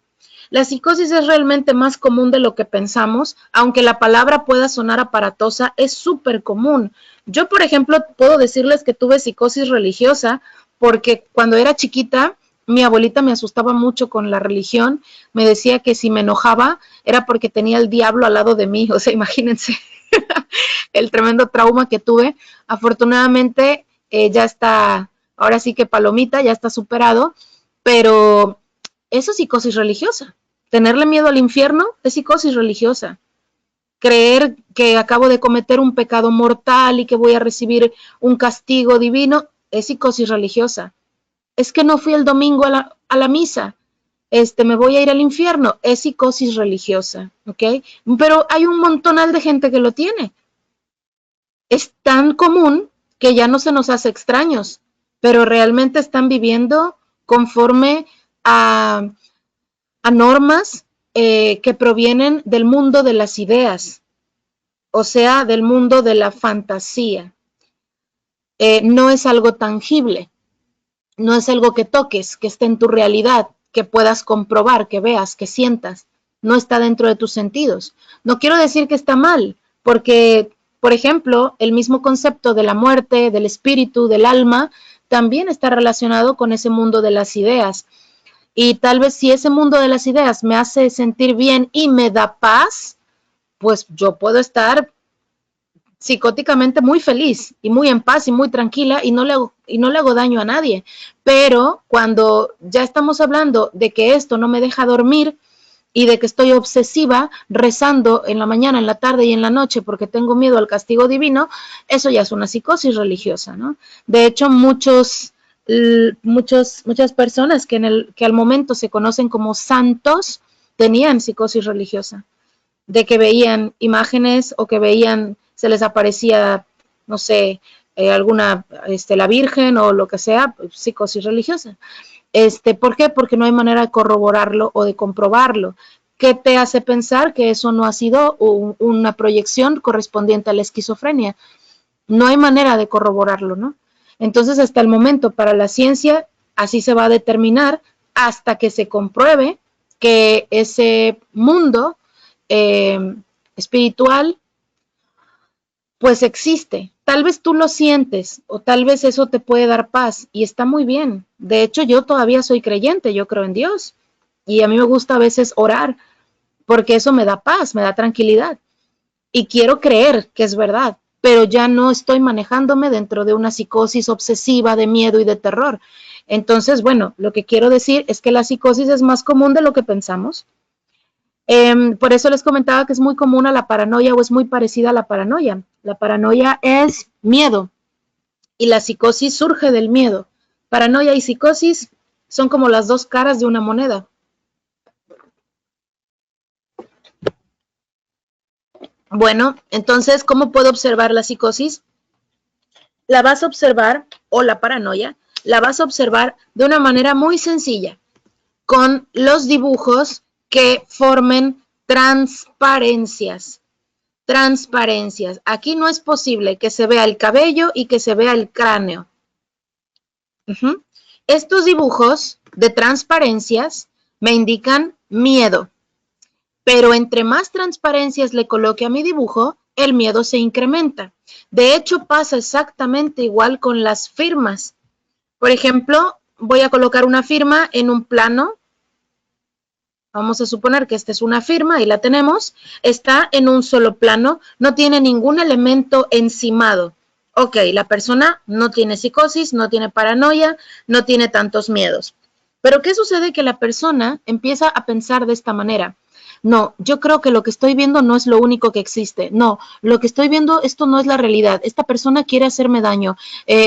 La psicosis es realmente más común de lo que pensamos, aunque la palabra pueda sonar aparatosa, es súper común. Yo, por ejemplo, puedo decirles que tuve psicosis religiosa porque cuando era chiquita, mi abuelita me asustaba mucho con la religión, me decía que si me enojaba era porque tenía el diablo al lado de mí, o sea, imagínense el tremendo trauma que tuve. Afortunadamente ya está, ahora sí que palomita, ya está superado, pero eso es psicosis religiosa. Tenerle miedo al infierno es psicosis religiosa. Creer que acabo de cometer un pecado mortal y que voy a recibir un castigo divino es psicosis religiosa. Es que no fui el domingo a la misa, me voy a ir al infierno, es psicosis religiosa, ¿ok? Pero hay un montonal de gente que lo tiene. Es tan común que ya no se nos hace extraños, pero realmente están viviendo conforme a normas que provienen del mundo de las ideas, o sea, del mundo de la fantasía. No es algo tangible, no es algo que toques, que esté en tu realidad, que puedas comprobar, que veas, que sientas. No está dentro de tus sentidos. No quiero decir que está mal, porque, por ejemplo, el mismo concepto de la muerte, del espíritu, del alma, también está relacionado con ese mundo de las ideas. Y tal vez si ese mundo de las ideas me hace sentir bien y me da paz, pues yo puedo estar psicóticamente muy feliz y muy en paz y muy tranquila y no le hago daño a nadie. Pero cuando ya estamos hablando de que esto no me deja dormir y de que estoy obsesiva rezando en la mañana, en la tarde y en la noche porque tengo miedo al castigo divino, eso ya es una psicosis religiosa, ¿no? De hecho, muchas personas que al momento se conocen como santos tenían psicosis religiosa, de que veían imágenes o que veían, se les aparecía, no sé, alguna, la Virgen o lo que sea, psicosis religiosa. ¿Por qué? Porque no hay manera de corroborarlo o de comprobarlo. ¿Qué te hace pensar que eso no ha sido una proyección correspondiente a la esquizofrenia? No hay manera de corroborarlo, ¿no? Entonces, hasta el momento, para la ciencia, así se va a determinar hasta que se compruebe que ese mundo espiritual, pues existe. Tal vez tú lo sientes o tal vez eso te puede dar paz y está muy bien. De hecho, yo todavía soy creyente, yo creo en Dios y a mí me gusta a veces orar porque eso me da paz, me da tranquilidad y quiero creer que es verdad, pero ya no estoy manejándome dentro de una psicosis obsesiva de miedo y de terror. Entonces, bueno, lo que quiero decir es que la psicosis es más común de lo que pensamos. Por eso les comentaba que es muy común a la paranoia o es muy parecida a la paranoia. La paranoia es miedo y la psicosis surge del miedo. Paranoia y psicosis son como las dos caras de una moneda. Bueno, entonces, ¿cómo puedo observar la psicosis? La vas a observar, o la paranoia, la vas a observar de una manera muy sencilla, con los dibujos que formen transparencias. Transparencias. Aquí no es posible que se vea el cabello y que se vea el cráneo. Estos dibujos de transparencias me indican miedo, pero entre más transparencias le coloque a mi dibujo, el miedo se incrementa. De hecho, pasa exactamente igual con las firmas. Por ejemplo, voy a colocar una firma en un plano. Vamos a suponer que esta es una firma y la tenemos. Está en un solo plano, no tiene ningún elemento encimado. Ok, la persona no tiene psicosis, no tiene paranoia, no tiene tantos miedos. Pero ¿qué sucede? Que la persona empieza a pensar de esta manera. No, yo creo que lo que estoy viendo no es lo único que existe. No, lo que estoy viendo, esto no es la realidad. Esta persona quiere hacerme daño.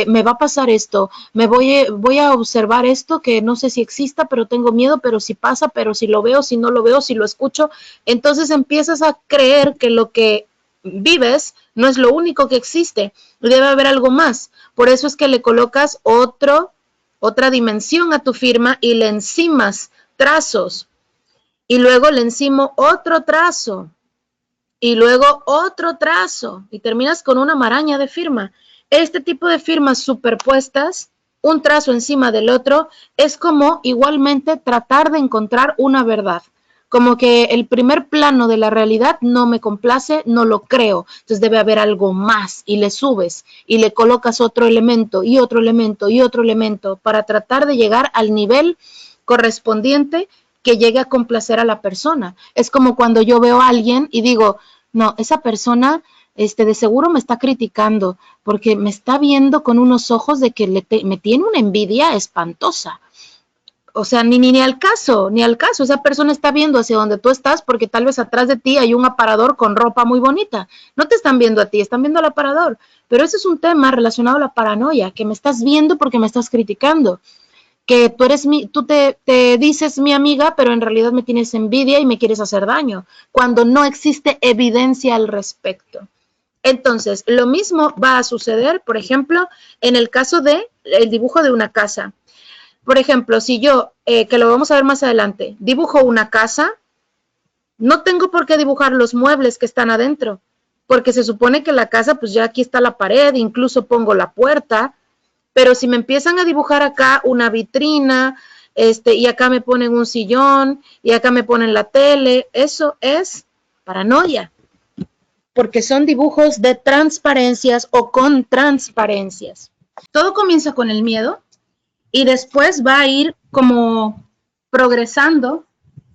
Me va a pasar esto. Voy a observar esto que no sé si exista, pero tengo miedo, pero si pasa, pero si lo veo, si no lo veo, si lo escucho. Entonces empiezas a creer que lo que vives no es lo único que existe. Debe haber algo más. Por eso es que le colocas otra dimensión a tu firma y le encimas trazos y luego le encimo otro trazo y luego otro trazo y terminas con una maraña de firma. Este tipo de firmas superpuestas, un trazo encima del otro, es como igualmente tratar de encontrar una verdad. Como que el primer plano de la realidad no me complace, no lo creo. Entonces debe haber algo más y le subes y le colocas otro elemento y otro elemento y otro elemento para tratar de llegar al nivel correspondiente que llegue a complacer a la persona. Es como cuando yo veo a alguien y digo, no, esa persona de seguro me está criticando porque me está viendo con unos ojos de que me tiene una envidia espantosa. O sea, ni al caso, ni al caso. Esa persona está viendo hacia donde tú estás porque tal vez atrás de ti hay un aparador con ropa muy bonita. No te están viendo a ti, están viendo al aparador. Pero ese es un tema relacionado a la paranoia, que me estás viendo porque me estás criticando. Que tú te dices mi amiga, pero en realidad me tienes envidia y me quieres hacer daño, cuando no existe evidencia al respecto. Entonces, lo mismo va a suceder, por ejemplo, en el caso de el dibujo de una casa. Por ejemplo, si yo, que lo vamos a ver más adelante, dibujo una casa, no tengo por qué dibujar los muebles que están adentro, porque se supone que la casa, pues ya aquí está la pared, incluso pongo la puerta, pero si me empiezan a dibujar acá una vitrina, y acá me ponen un sillón, y acá me ponen la tele, eso es paranoia, porque son dibujos de transparencias o con transparencias. Todo comienza con el miedo y después va a ir como progresando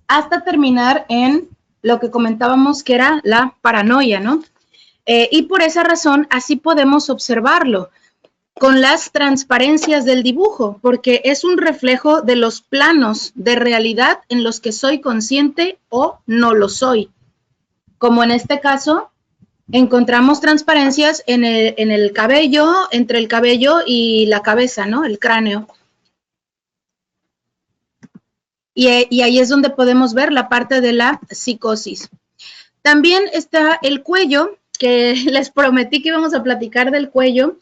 hasta terminar en lo que comentábamos que era la paranoia, ¿no? Y por esa razón así podemos observarlo con las transparencias del dibujo, porque es un reflejo de los planos de realidad en los que soy consciente o no lo soy. Como en este caso, encontramos transparencias en el cabello, entre el cabello y la cabeza, ¿no? El cráneo. Y ahí es donde podemos ver la parte de la psicosis. También está el cuello, que les prometí que íbamos a platicar del cuello.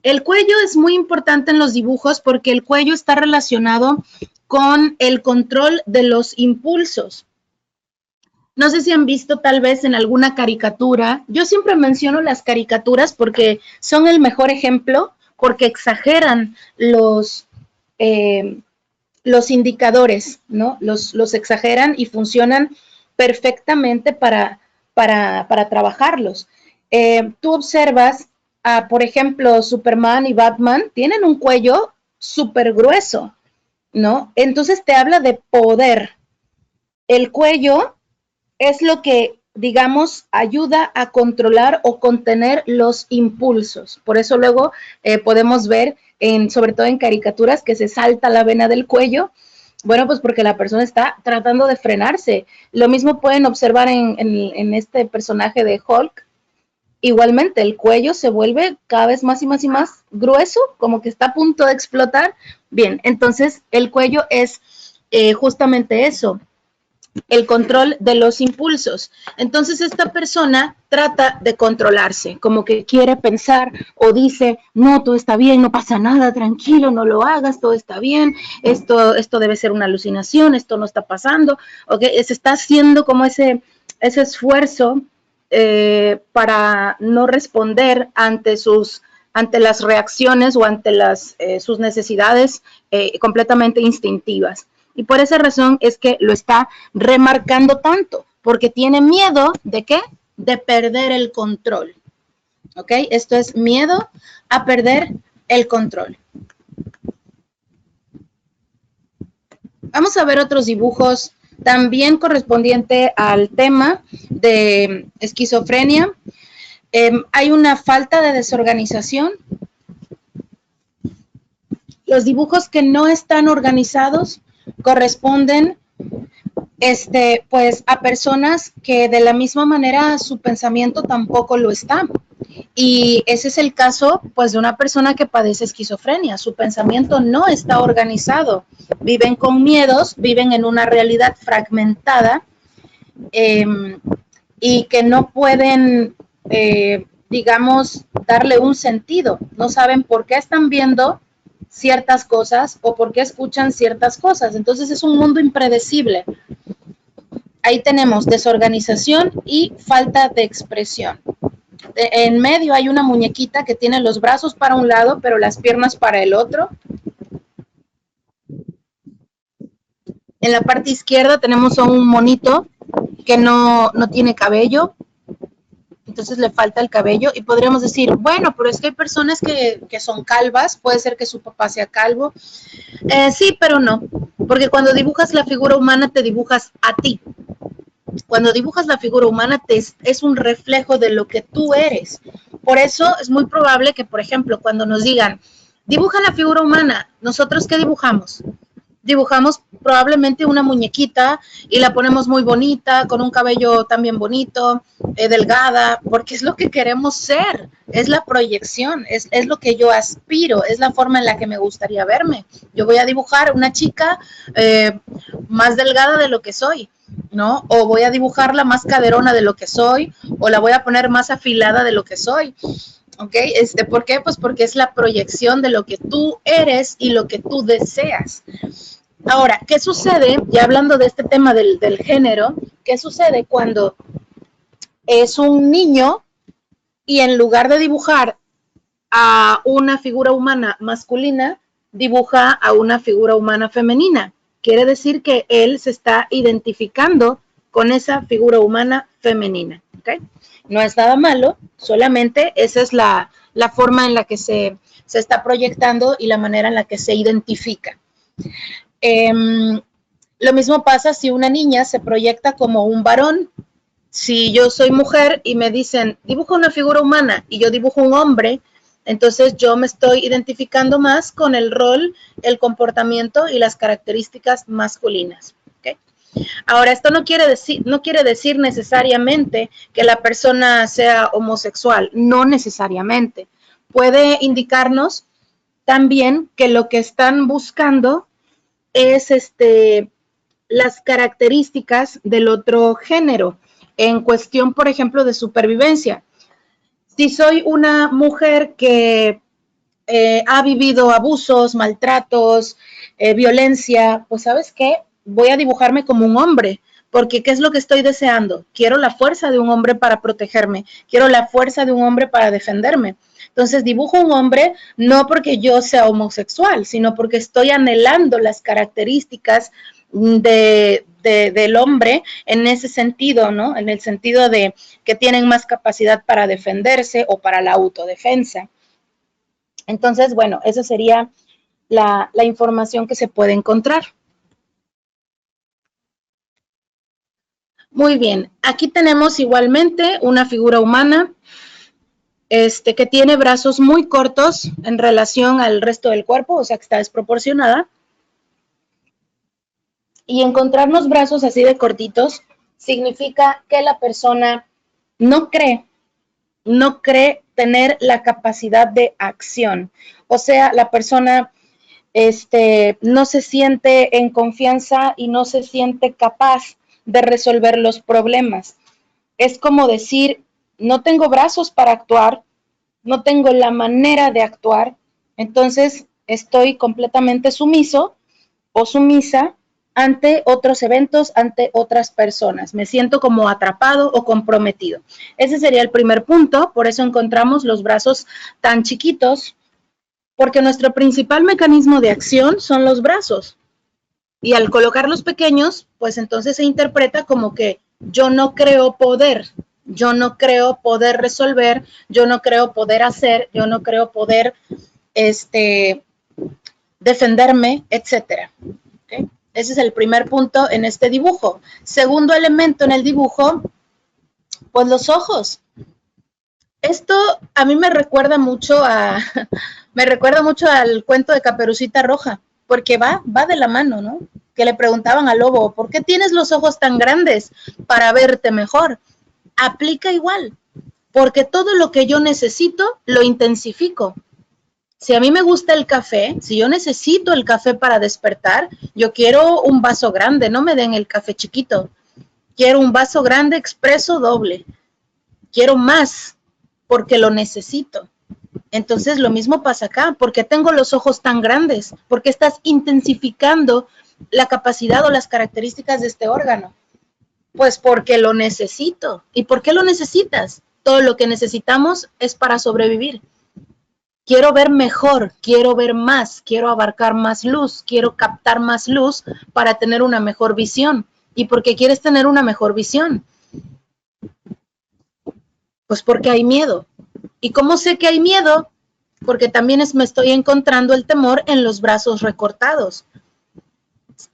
El cuello es muy importante en los dibujos porque el cuello está relacionado con el control de los impulsos. No sé si han visto tal vez en alguna caricatura. Yo siempre menciono las caricaturas porque son el mejor ejemplo, porque exageran los indicadores, ¿no? Los exageran y funcionan perfectamente para trabajarlos. Tú observas, por ejemplo, Superman y Batman tienen un cuello súper grueso, ¿no? Entonces te habla de poder. El cuello es lo que, digamos, ayuda a controlar o contener los impulsos. Por eso luego podemos ver, sobre todo en caricaturas, que se salta la vena del cuello. Bueno, pues porque la persona está tratando de frenarse. Lo mismo pueden observar en este personaje de Hulk. Igualmente, el cuello se vuelve cada vez más y más y más grueso, como que está a punto de explotar. Bien, entonces el cuello es justamente eso, el control de los impulsos. Entonces esta persona trata de controlarse, como que quiere pensar o dice, no, todo está bien, no pasa nada, tranquilo, no lo hagas, todo está bien, esto debe ser una alucinación, esto no está pasando, okay, se está haciendo como ese esfuerzo para no responder ante las reacciones o ante sus necesidades completamente instintivas. Y por esa razón es que lo está remarcando tanto, porque tiene miedo de ¿qué? De perder el control. ¿Ok? Esto es miedo a perder el control. Vamos a ver otros dibujos también correspondiente al tema de esquizofrenia. Hay una falta de desorganización. Los dibujos que no están organizados corresponden pues a personas que de la misma manera su pensamiento tampoco lo está. Y ese es el caso, pues, de una persona que padece esquizofrenia. Su pensamiento no está organizado. Viven con miedos, viven en una realidad fragmentada y que no pueden, digamos, darle un sentido. No saben por qué están viendo ciertas cosas o por qué escuchan ciertas cosas. Entonces es un mundo impredecible. Ahí tenemos desorganización y falta de expresión. En medio hay una muñequita que tiene los brazos para un lado, pero las piernas para el otro. En la parte izquierda tenemos a un monito que no tiene cabello, entonces le falta el cabello y podríamos decir, bueno, pero es que hay personas que son calvas, puede ser que su papá sea calvo. Sí, pero no, porque cuando dibujas la figura humana te dibujas a ti. Cuando dibujas la figura humana es un reflejo de lo que tú eres. Por eso es muy probable que, por ejemplo, cuando nos digan, dibuja la figura humana, ¿nosotros qué dibujamos? Dibujamos probablemente una muñequita y la ponemos muy bonita, con un cabello también bonito, delgada, porque es lo que queremos ser, es la proyección, es lo que yo aspiro, es la forma en la que me gustaría verme. Yo voy a dibujar una chica más delgada de lo que soy, ¿no? O voy a dibujarla más caderona de lo que soy, o la voy a poner más afilada de lo que soy. ¿Ok? ¿Por qué? Pues porque es la proyección de lo que tú eres y lo que tú deseas. Ahora, ¿qué sucede? Ya hablando de este tema del género, ¿qué sucede cuando es un niño y en lugar de dibujar a una figura humana masculina, dibuja a una figura humana femenina? Quiere decir que él se está identificando con esa figura humana femenina. ¿Okay? No es nada malo, solamente esa es la forma en la que se está proyectando y la manera en la que se identifica. Lo mismo pasa si una niña se proyecta como un varón. Si yo soy mujer y me dicen, dibuja una figura humana y yo dibujo un hombre, entonces yo me estoy identificando más con el rol, el comportamiento y las características masculinas. ¿Okay? Ahora, esto no quiere decir necesariamente que la persona sea homosexual, no necesariamente. Puede indicarnos también que lo que están buscando es las características del otro género en cuestión, por ejemplo, de supervivencia. Si soy una mujer que ha vivido abusos, maltratos, violencia, pues ¿sabes qué? Voy a dibujarme como un hombre, porque ¿qué es lo que estoy deseando? Quiero la fuerza de un hombre para protegerme, quiero la fuerza de un hombre para defenderme. Entonces dibujo un hombre no porque yo sea homosexual, sino porque estoy anhelando las características del hombre en ese sentido, ¿no? En el sentido de que tienen más capacidad para defenderse o para la autodefensa. Entonces, bueno, esa sería la información que se puede encontrar. Muy bien, aquí tenemos igualmente una figura humana que tiene brazos muy cortos en relación al resto del cuerpo, o sea que está desproporcionada. Y encontrarnos brazos así de cortitos significa que la persona no cree tener la capacidad de acción. O sea, la persona no se siente en confianza y no se siente capaz de resolver los problemas. Es como decir, no tengo brazos para actuar, no tengo la manera de actuar, entonces estoy completamente sumiso o sumisa ante otros eventos, ante otras personas. Me siento como atrapado o comprometido. Ese sería el primer punto, por eso encontramos los brazos tan chiquitos, porque nuestro principal mecanismo de acción son los brazos. Y al colocarlos pequeños, pues entonces se interpreta como que yo no creo poder, yo no creo poder resolver, yo no creo poder hacer, yo no creo poder defenderme, etcétera. ¿Okay? Ese es el primer punto en este dibujo. Segundo elemento en el dibujo, pues los ojos. Esto a mí me recuerda mucho a, me recuerda mucho al cuento de Caperucita Roja, porque va de la mano, ¿no? Que le preguntaban al lobo, ¿por qué tienes los ojos tan grandes? Para verte mejor. Aplica igual, porque todo lo que yo necesito lo intensifico. Si a mí me gusta el café, si yo necesito el café para despertar, yo quiero un vaso grande, no me den el café chiquito. Quiero un vaso grande, expreso, doble. Quiero más porque lo necesito. Entonces lo mismo pasa acá, porque tengo los ojos tan grandes, porque estás intensificando la capacidad o las características de este órgano. Pues porque lo necesito. ¿Y por qué lo necesitas? Todo lo que necesitamos es para sobrevivir. Quiero ver mejor, quiero ver más, quiero abarcar más luz, quiero captar más luz para tener una mejor visión. ¿Y por qué quieres tener una mejor visión? Pues porque hay miedo. ¿Y cómo sé que hay miedo? Porque también me estoy encontrando el temor en los brazos recortados.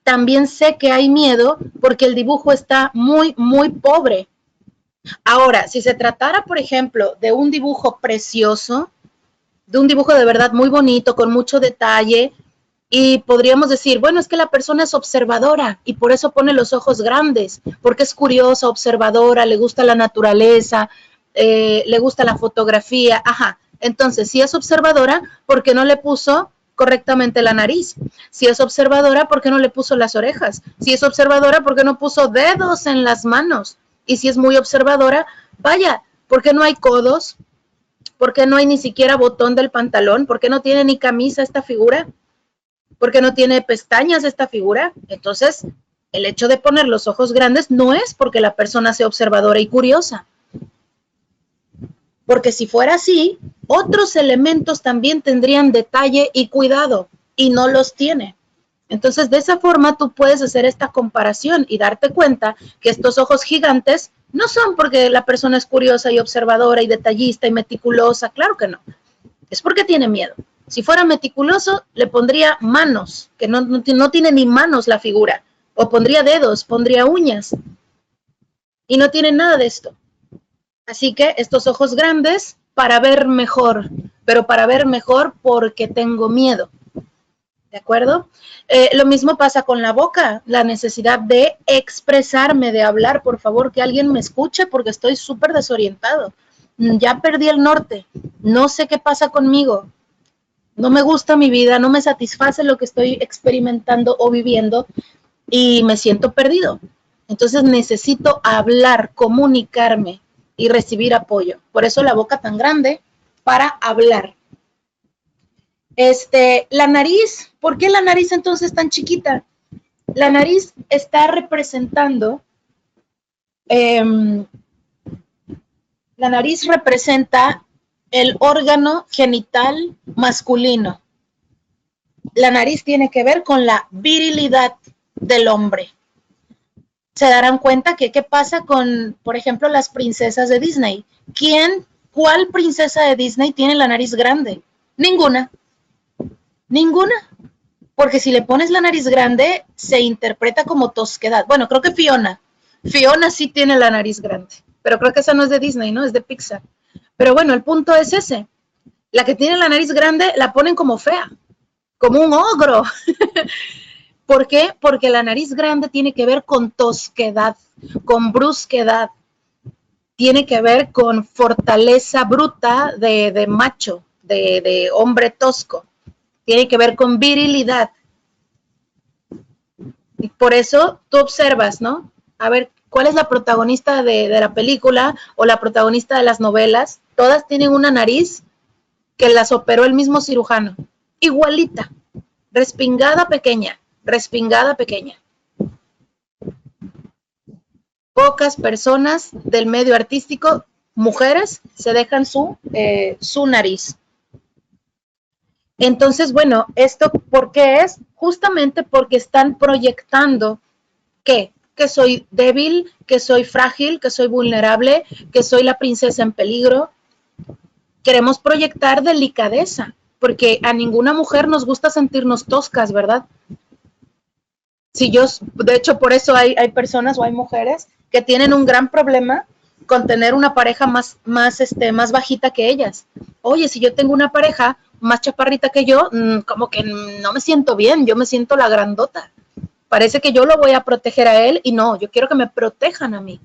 También sé que hay miedo porque el dibujo está muy, muy pobre. Ahora, si se tratara, por ejemplo, de un dibujo precioso, de un dibujo de verdad muy bonito, con mucho detalle, y podríamos decir, bueno, es que la persona es observadora y por eso pone los ojos grandes, porque es curiosa, observadora, le gusta la naturaleza, le gusta la fotografía, ajá. Entonces, si es observadora, ¿por qué no le puso correctamente la nariz? Si es observadora, ¿por qué no le puso las orejas? Si es observadora, ¿por qué no puso dedos en las manos? Y si es muy observadora, vaya, ¿por qué no hay codos? ¿Por qué no hay ni siquiera botón del pantalón? ¿Por qué no tiene ni camisa esta figura? ¿Por qué no tiene pestañas esta figura? Entonces, el hecho de poner los ojos grandes no es porque la persona sea observadora y curiosa. Porque si fuera así, otros elementos también tendrían detalle y cuidado, y no los tiene. Entonces, de esa forma tú puedes hacer esta comparación y darte cuenta que estos ojos gigantes no son porque la persona es curiosa y observadora y detallista y meticulosa, claro que no. Es porque tiene miedo. Si fuera meticuloso, le pondría manos, que no tiene ni manos la figura, o pondría dedos, pondría uñas, y no tiene nada de esto. Así que estos ojos grandes para ver mejor, pero para ver mejor porque tengo miedo. ¿De acuerdo? Lo mismo pasa con la boca, la necesidad de expresarme, de hablar, por favor, que alguien me escuche porque estoy súper desorientado. Ya perdí el norte, no sé qué pasa conmigo, no me gusta mi vida, no me satisface lo que estoy experimentando o viviendo y me siento perdido. Entonces necesito hablar, comunicarme y recibir apoyo. Por eso la boca tan grande para hablar. La nariz, ¿por qué la nariz entonces tan chiquita? La nariz está representando, la nariz representa el órgano genital masculino. La nariz tiene que ver con la virilidad del hombre. Se darán cuenta que qué pasa con, por ejemplo, las princesas de Disney. ¿Cuál princesa de Disney tiene la nariz grande? Ninguna. Ninguna. Porque si le pones la nariz grande, se interpreta como tosquedad. Bueno, creo que Fiona. Fiona sí tiene la nariz grande. Pero creo que esa no es de Disney, ¿no? Es de Pixar. Pero bueno, el punto es ese. La que tiene la nariz grande la ponen como fea, como un ogro. ¿Por qué? Porque la nariz grande tiene que ver con tosquedad, con brusquedad, tiene que ver con fortaleza bruta de macho, de hombre tosco, tiene que ver con virilidad. Y por eso tú observas, ¿no? A ver, ¿cuál es la protagonista de la película o la protagonista de las novelas? Todas tienen una nariz que las operó el mismo cirujano, igualita, respingada pequeña, respingada pequeña. Pocas personas del medio artístico, mujeres, se dejan su nariz. Entonces, bueno, ¿esto por qué es? Justamente porque están proyectando que soy débil, que soy frágil, que soy vulnerable, que soy la princesa en peligro. Queremos proyectar delicadeza, porque a ninguna mujer nos gusta sentirnos toscas, ¿verdad? Si yo, de hecho, por eso hay personas o hay mujeres que tienen un gran problema con tener una pareja más bajita que ellas. Oye, si yo tengo una pareja más chaparrita que yo, como que no me siento bien, yo me siento la grandota. Parece que yo lo voy a proteger a él y no, yo quiero que me protejan a mí.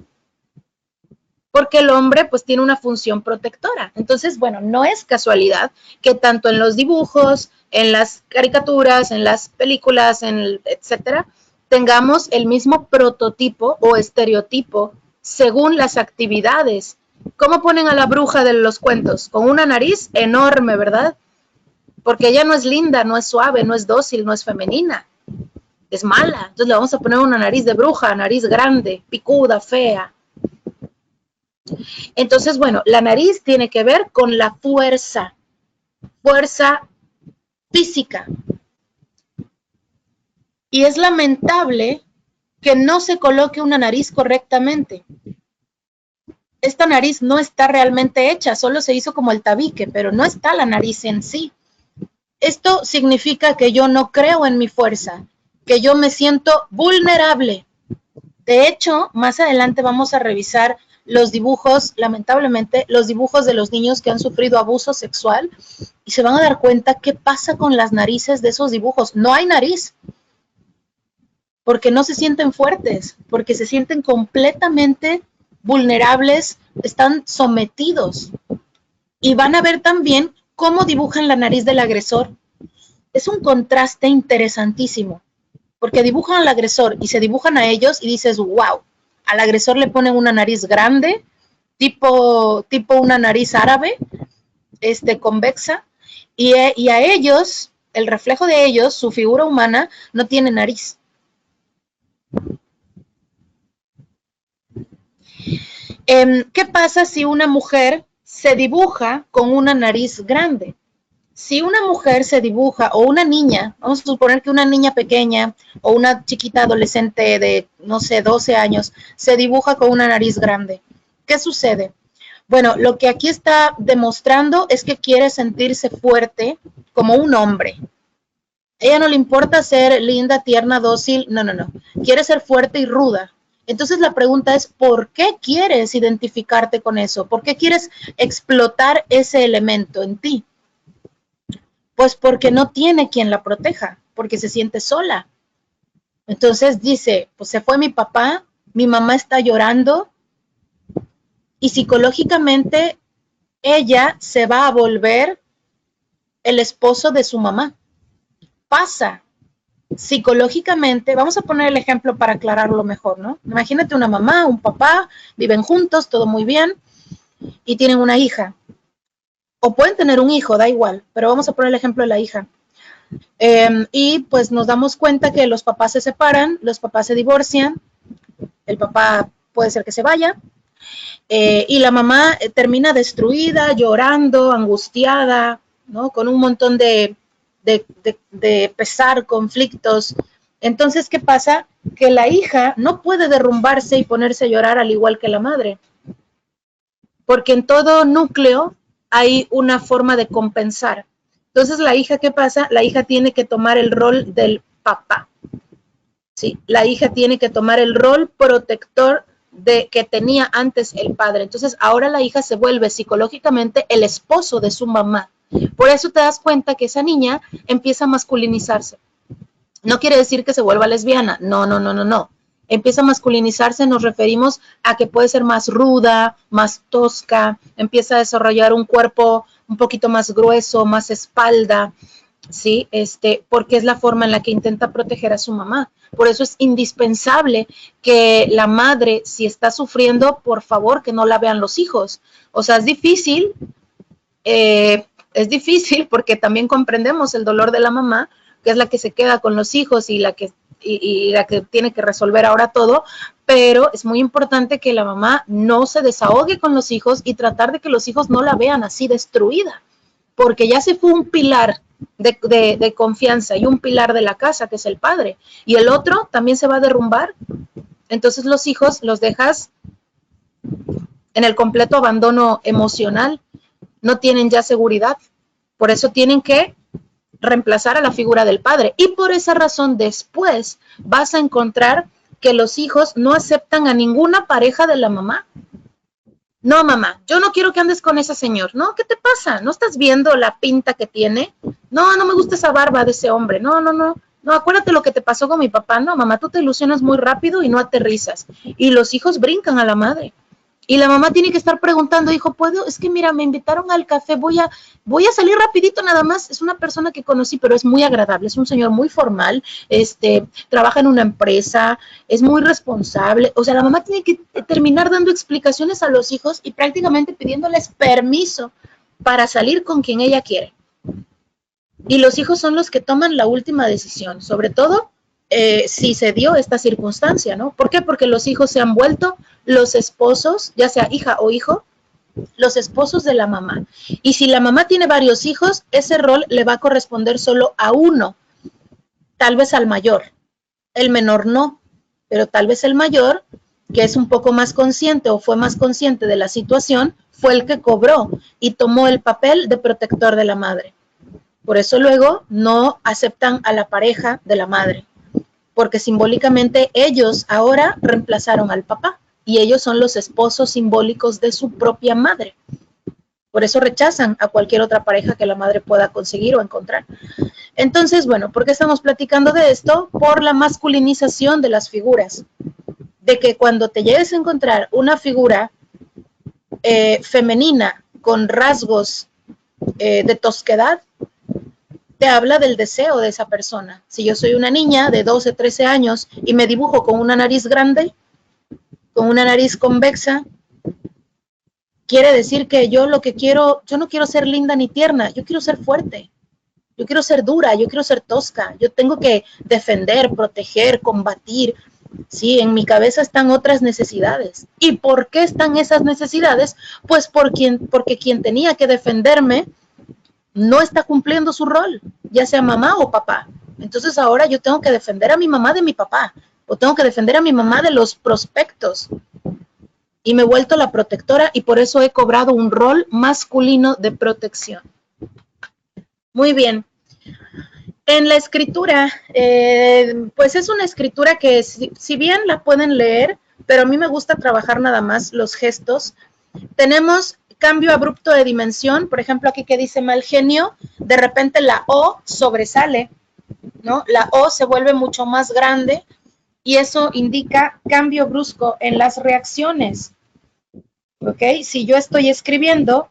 Porque el hombre pues tiene una función protectora. Entonces, bueno, no es casualidad que tanto en los dibujos, en las caricaturas, en las películas, etcétera, tengamos el mismo prototipo o estereotipo según las actividades. ¿Cómo ponen a la bruja de los cuentos? Con una nariz enorme, ¿verdad? Porque ella no es linda, no es suave, no es dócil, no es femenina. Es mala. Entonces le vamos a poner una nariz de bruja, nariz grande, picuda, fea. Entonces, bueno, la nariz tiene que ver con la fuerza física. Y es lamentable que no se coloque una nariz correctamente. Esta nariz no está realmente hecha, solo se hizo como el tabique, pero no está la nariz en sí. Esto significa que yo no creo en mi fuerza, que yo me siento vulnerable. De hecho, más adelante vamos a revisar los dibujos, lamentablemente, los dibujos de los niños que han sufrido abuso sexual y se van a dar cuenta qué pasa con las narices de esos dibujos. No hay nariz, porque no se sienten fuertes, porque se sienten completamente vulnerables, están sometidos. Y van a ver también cómo dibujan la nariz del agresor. Es un contraste interesantísimo, porque dibujan al agresor y se dibujan a ellos y dices, wow, al agresor le ponen una nariz grande, tipo una nariz árabe, convexa, y a ellos, el reflejo de ellos, su figura humana, no tiene nariz. ¿Qué pasa si una mujer se dibuja con una nariz grande? Si una mujer se dibuja, o una niña, vamos a suponer que una niña pequeña o una chiquita adolescente de, no sé, 12 años, se dibuja con una nariz grande, ¿qué sucede? Bueno, lo que aquí está demostrando es que quiere sentirse fuerte como un hombre. Ella no le importa ser linda, tierna, dócil, no. Quiere ser fuerte y ruda. Entonces la pregunta es, ¿por qué quieres identificarte con eso? ¿Por qué quieres explotar ese elemento en ti? Pues porque no tiene quien la proteja, porque se siente sola. Entonces dice, pues se fue mi papá, mi mamá está llorando y psicológicamente ella se va a volver el esposo de su mamá. Pasa psicológicamente, vamos a poner el ejemplo para aclararlo mejor, ¿no? Imagínate una mamá, un papá, viven juntos, todo muy bien y tienen una hija. O pueden tener un hijo, da igual, pero vamos a poner el ejemplo de la hija. Y pues nos damos cuenta que los papás se separan, los papás se divorcian, el papá puede ser que se vaya, y la mamá termina destruida, llorando, angustiada, ¿no? Con un montón de pesar, conflictos. Entonces, ¿qué pasa? Que la hija no puede derrumbarse y ponerse a llorar al igual que la madre, porque en todo núcleo hay una forma de compensar. Entonces, la hija, ¿qué pasa? La hija tiene que tomar el rol del papá. ¿Sí? La hija tiene que tomar el rol protector que tenía antes el padre. Entonces, ahora la hija se vuelve psicológicamente el esposo de su mamá. Por eso te das cuenta que esa niña empieza a masculinizarse. No quiere decir que se vuelva lesbiana. No. Empieza a masculinizarse, nos referimos a que puede ser más ruda, más tosca, empieza a desarrollar un cuerpo un poquito más grueso, más espalda, ¿sí? Porque es la forma en la que intenta proteger a su mamá. Por eso es indispensable que la madre, si está sufriendo, por favor, que no la vean los hijos. O sea, es difícil porque también comprendemos el dolor de la mamá, que es la que se queda con los hijos y la que tiene que resolver ahora todo, pero es muy importante que la mamá no se desahogue con los hijos y tratar de que los hijos no la vean así destruida, porque ya se fue un pilar de confianza y un pilar de la casa, que es el padre, y el otro también se va a derrumbar. Entonces los hijos los dejas en el completo abandono emocional, no tienen ya seguridad, por eso tienen que reemplazar a la figura del padre, y por esa razón después vas a encontrar que los hijos no aceptan a ninguna pareja de la mamá. No, mamá, yo no quiero que andes con ese señor. No, ¿qué te pasa? ¿No estás viendo la pinta que tiene? No, no me gusta esa barba de ese hombre. No, no, no. No, acuérdate lo que te pasó con mi papá. No, mamá, tú te ilusionas muy rápido y no aterrizas. Y los hijos brincan a la madre. Y la mamá tiene que estar preguntando, hijo, ¿puedo? Es que mira, me invitaron al café, voy a salir rapidito nada más. Es una persona que conocí, pero es muy agradable, es un señor muy formal, trabaja en una empresa, es muy responsable. O sea, la mamá tiene que terminar dando explicaciones a los hijos y prácticamente pidiéndoles permiso para salir con quien ella quiere. Y los hijos son los que toman la última decisión, sobre todo si se dio esta circunstancia, ¿no? ¿Por qué? Porque los hijos se han vuelto los esposos, ya sea hija o hijo, los esposos de la mamá. Y si la mamá tiene varios hijos, ese rol le va a corresponder solo a uno, tal vez al mayor. El menor no, pero tal vez el mayor, que es un poco más consciente o fue más consciente de la situación, fue el que cobró y tomó el papel de protector de la madre. Por eso luego no aceptan a la pareja de la madre, porque simbólicamente ellos ahora reemplazaron al papá y ellos son los esposos simbólicos de su propia madre. Por eso rechazan a cualquier otra pareja que la madre pueda conseguir o encontrar. Entonces, bueno, ¿por qué estamos platicando de esto? Por la masculinización de las figuras. De que cuando te llegues a encontrar una figura femenina con rasgos de tosquedad, te habla del deseo de esa persona. Si yo soy una niña de 12, 13 años y me dibujo con una nariz grande, con una nariz convexa, quiere decir que yo lo que quiero, yo no quiero ser linda ni tierna, yo quiero ser fuerte, yo quiero ser dura, yo quiero ser tosca, yo tengo que defender, proteger, combatir. Sí, en mi cabeza están otras necesidades. ¿Y por qué están esas necesidades? Pues porque quien tenía que defenderme no está cumpliendo su rol, ya sea mamá o papá. Entonces ahora yo tengo que defender a mi mamá de mi papá, o tengo que defender a mi mamá de los prospectos. Y me he vuelto la protectora y por eso he cobrado un rol masculino de protección. Muy bien. En la escritura, pues es una escritura que si bien la pueden leer, pero a mí me gusta trabajar nada más los gestos. Tenemos cambio abrupto de dimensión, por ejemplo, aquí que dice mal genio, de repente la O sobresale, ¿no? La O se vuelve mucho más grande y eso indica cambio brusco en las reacciones, ¿ok? Si yo estoy escribiendo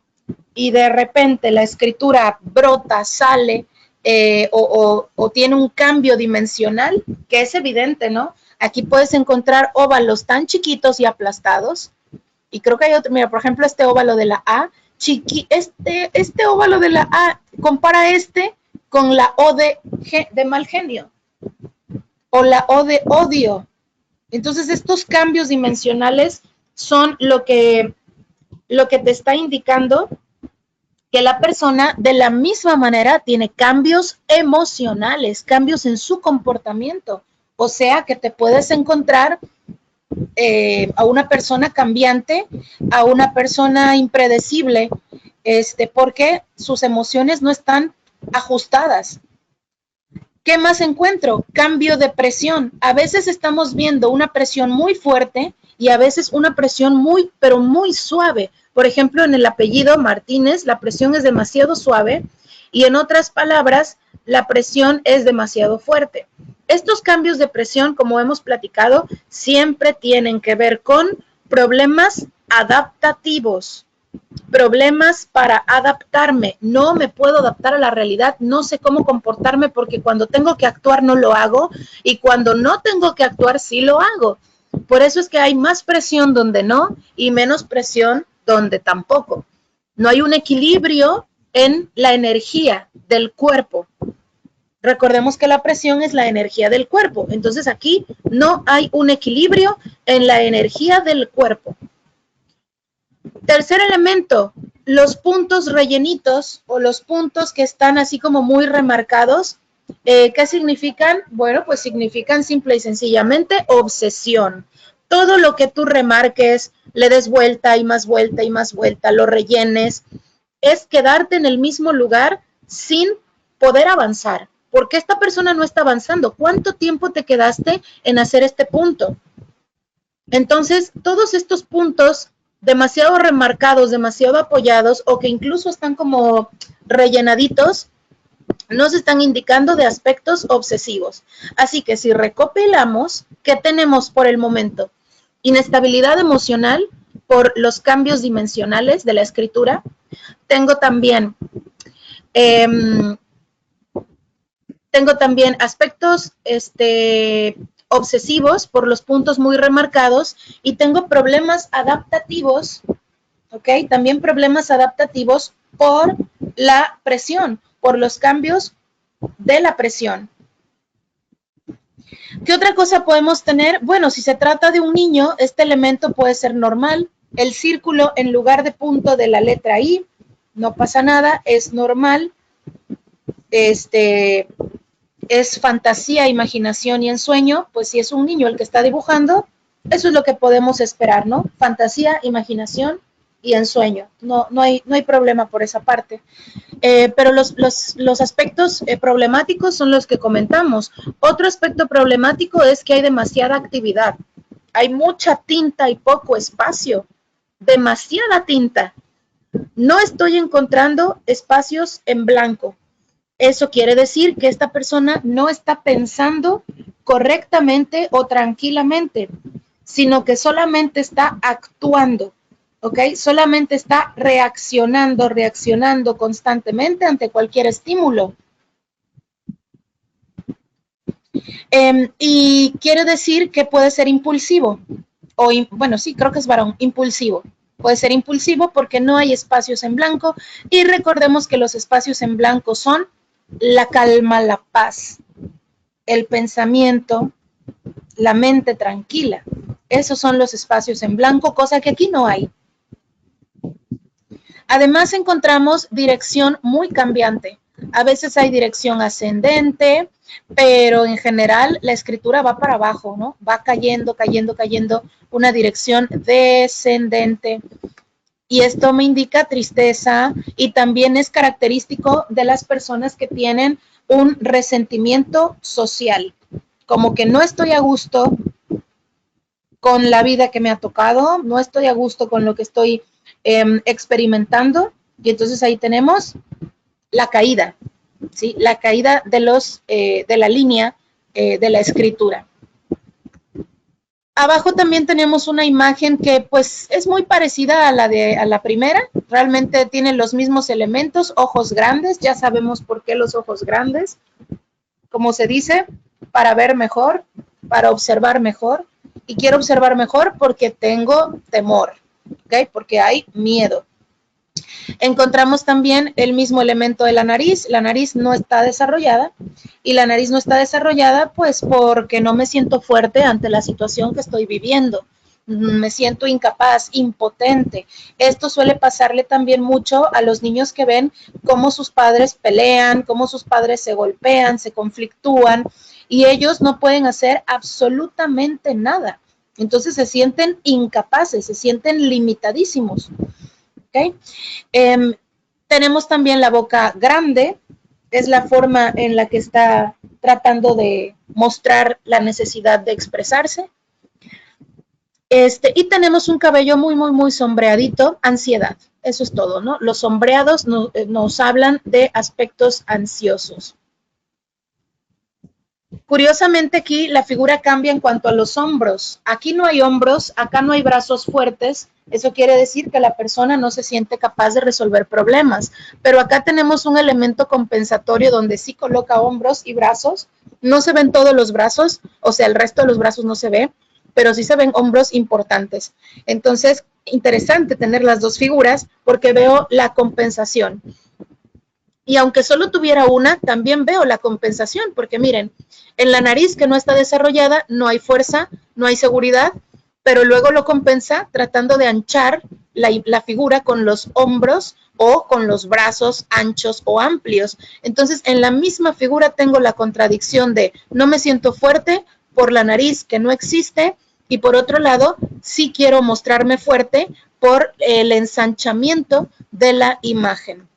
y de repente la escritura brota, sale o tiene un cambio dimensional, que es evidente, ¿no? Aquí puedes encontrar óvalos tan chiquitos y aplastados. Y creo que hay otro, mira, por ejemplo, este óvalo de la A, este óvalo de la A, compara este con la O de mal genio o la O de odio. Entonces, estos cambios dimensionales son lo que te está indicando que la persona de la misma manera tiene cambios emocionales, cambios en su comportamiento. O sea, que te puedes encontrar a una persona cambiante, a una persona impredecible, porque sus emociones no están ajustadas. ¿Qué más encuentro? Cambio de presión. A veces estamos viendo una presión muy fuerte y a veces una presión muy, pero muy suave. Por ejemplo, en el apellido Martínez, la presión es demasiado suave y en otras palabras, la presión es demasiado fuerte. Estos cambios de presión, como hemos platicado, siempre tienen que ver con problemas adaptativos, problemas para adaptarme. No me puedo adaptar a la realidad, no sé cómo comportarme porque cuando tengo que actuar no lo hago y cuando no tengo que actuar sí lo hago. Por eso es que hay más presión donde no y menos presión donde tampoco. No hay un equilibrio en la energía del cuerpo. Recordemos que la presión es la energía del cuerpo. Entonces aquí no hay un equilibrio en la energía del cuerpo. Tercer elemento, los puntos rellenitos o los puntos que están así como muy remarcados. ¿Qué significan? Bueno, pues significan simple y sencillamente obsesión. Todo lo que tú remarques, le des vuelta y más vuelta y más vuelta, lo rellenes, es quedarte en el mismo lugar sin poder avanzar. ¿Por qué esta persona no está avanzando? ¿Cuánto tiempo te quedaste en hacer este punto? Entonces, todos estos puntos demasiado remarcados, demasiado apoyados o que incluso están como rellenaditos, nos están indicando de aspectos obsesivos. Así que si recopilamos, ¿qué tenemos por el momento? Inestabilidad emocional por los cambios dimensionales de la escritura. Tengo también aspectos obsesivos por los puntos muy remarcados y tengo problemas adaptativos, ¿ok? También problemas adaptativos por la presión, por los cambios de la presión. ¿Qué otra cosa podemos tener? Bueno, si se trata de un niño, este elemento puede ser normal. El círculo en lugar de punto de la letra I, no pasa nada, es normal. Es fantasía, imaginación y ensueño, pues si es un niño el que está dibujando, eso es lo que podemos esperar, ¿no? Fantasía, imaginación y ensueño. No hay problema por esa parte. Pero los aspectos problemáticos son los que comentamos. Otro aspecto problemático es que hay demasiada actividad. Hay mucha tinta y poco espacio. Demasiada tinta. No estoy encontrando espacios en blanco. Eso quiere decir que esta persona no está pensando correctamente o tranquilamente, sino que solamente está actuando, ¿ok? Solamente está reaccionando constantemente ante cualquier estímulo. Y quiere decir que puede ser impulsivo, bueno, sí, creo que es varón, impulsivo. Puede ser impulsivo porque no hay espacios en blanco y recordemos que los espacios en blanco son la calma, la paz, el pensamiento, la mente tranquila. Esos son los espacios en blanco, cosa que aquí no hay. Además encontramos dirección muy cambiante. A veces hay dirección ascendente, pero en general la escritura va para abajo, ¿no? Va cayendo, una dirección descendente. Y esto me indica tristeza y también es característico de las personas que tienen un resentimiento social, como que no estoy a gusto con la vida que me ha tocado, no estoy a gusto con lo que estoy experimentando y entonces ahí tenemos la caída, ¿sí? La caída de la línea de la escritura. Abajo también tenemos una imagen que pues es muy parecida a la primera, realmente tiene los mismos elementos, ojos grandes, ya sabemos por qué los ojos grandes, como se dice, para ver mejor, para observar mejor, y quiero observar mejor porque tengo temor, ¿ok? Porque hay miedo. Encontramos también el mismo elemento de la nariz no está desarrollada y la nariz no está desarrollada pues porque no me siento fuerte ante la situación que estoy viviendo, me siento incapaz, impotente. Esto suele pasarle también mucho a los niños que ven cómo sus padres pelean, cómo sus padres se golpean, se conflictúan y ellos no pueden hacer absolutamente nada. Entonces se sienten incapaces, se sienten limitadísimos. ¿Okay? Tenemos también la boca grande, es la forma en la que está tratando de mostrar la necesidad de expresarse. Y tenemos un cabello muy sombreadito, ansiedad. Eso es todo, ¿no? Los sombreados nos hablan de aspectos ansiosos. Curiosamente aquí la figura cambia en cuanto a los hombros. Aquí no hay hombros, acá no hay brazos fuertes. Eso quiere decir que la persona no se siente capaz de resolver problemas. Pero acá tenemos un elemento compensatorio donde sí coloca hombros y brazos. No se ven todos los brazos, o sea, el resto de los brazos no se ve, pero sí se ven hombros importantes. Entonces, interesante tener las dos figuras porque veo la compensación. Y aunque solo tuviera una, también veo la compensación, porque miren, en la nariz que no está desarrollada no hay fuerza, no hay seguridad, pero luego lo compensa tratando de anchar la figura con los hombros o con los brazos anchos o amplios. Entonces, en la misma figura tengo la contradicción de no me siento fuerte por la nariz que no existe y por otro lado, sí quiero mostrarme fuerte por el ensanchamiento de la imagen.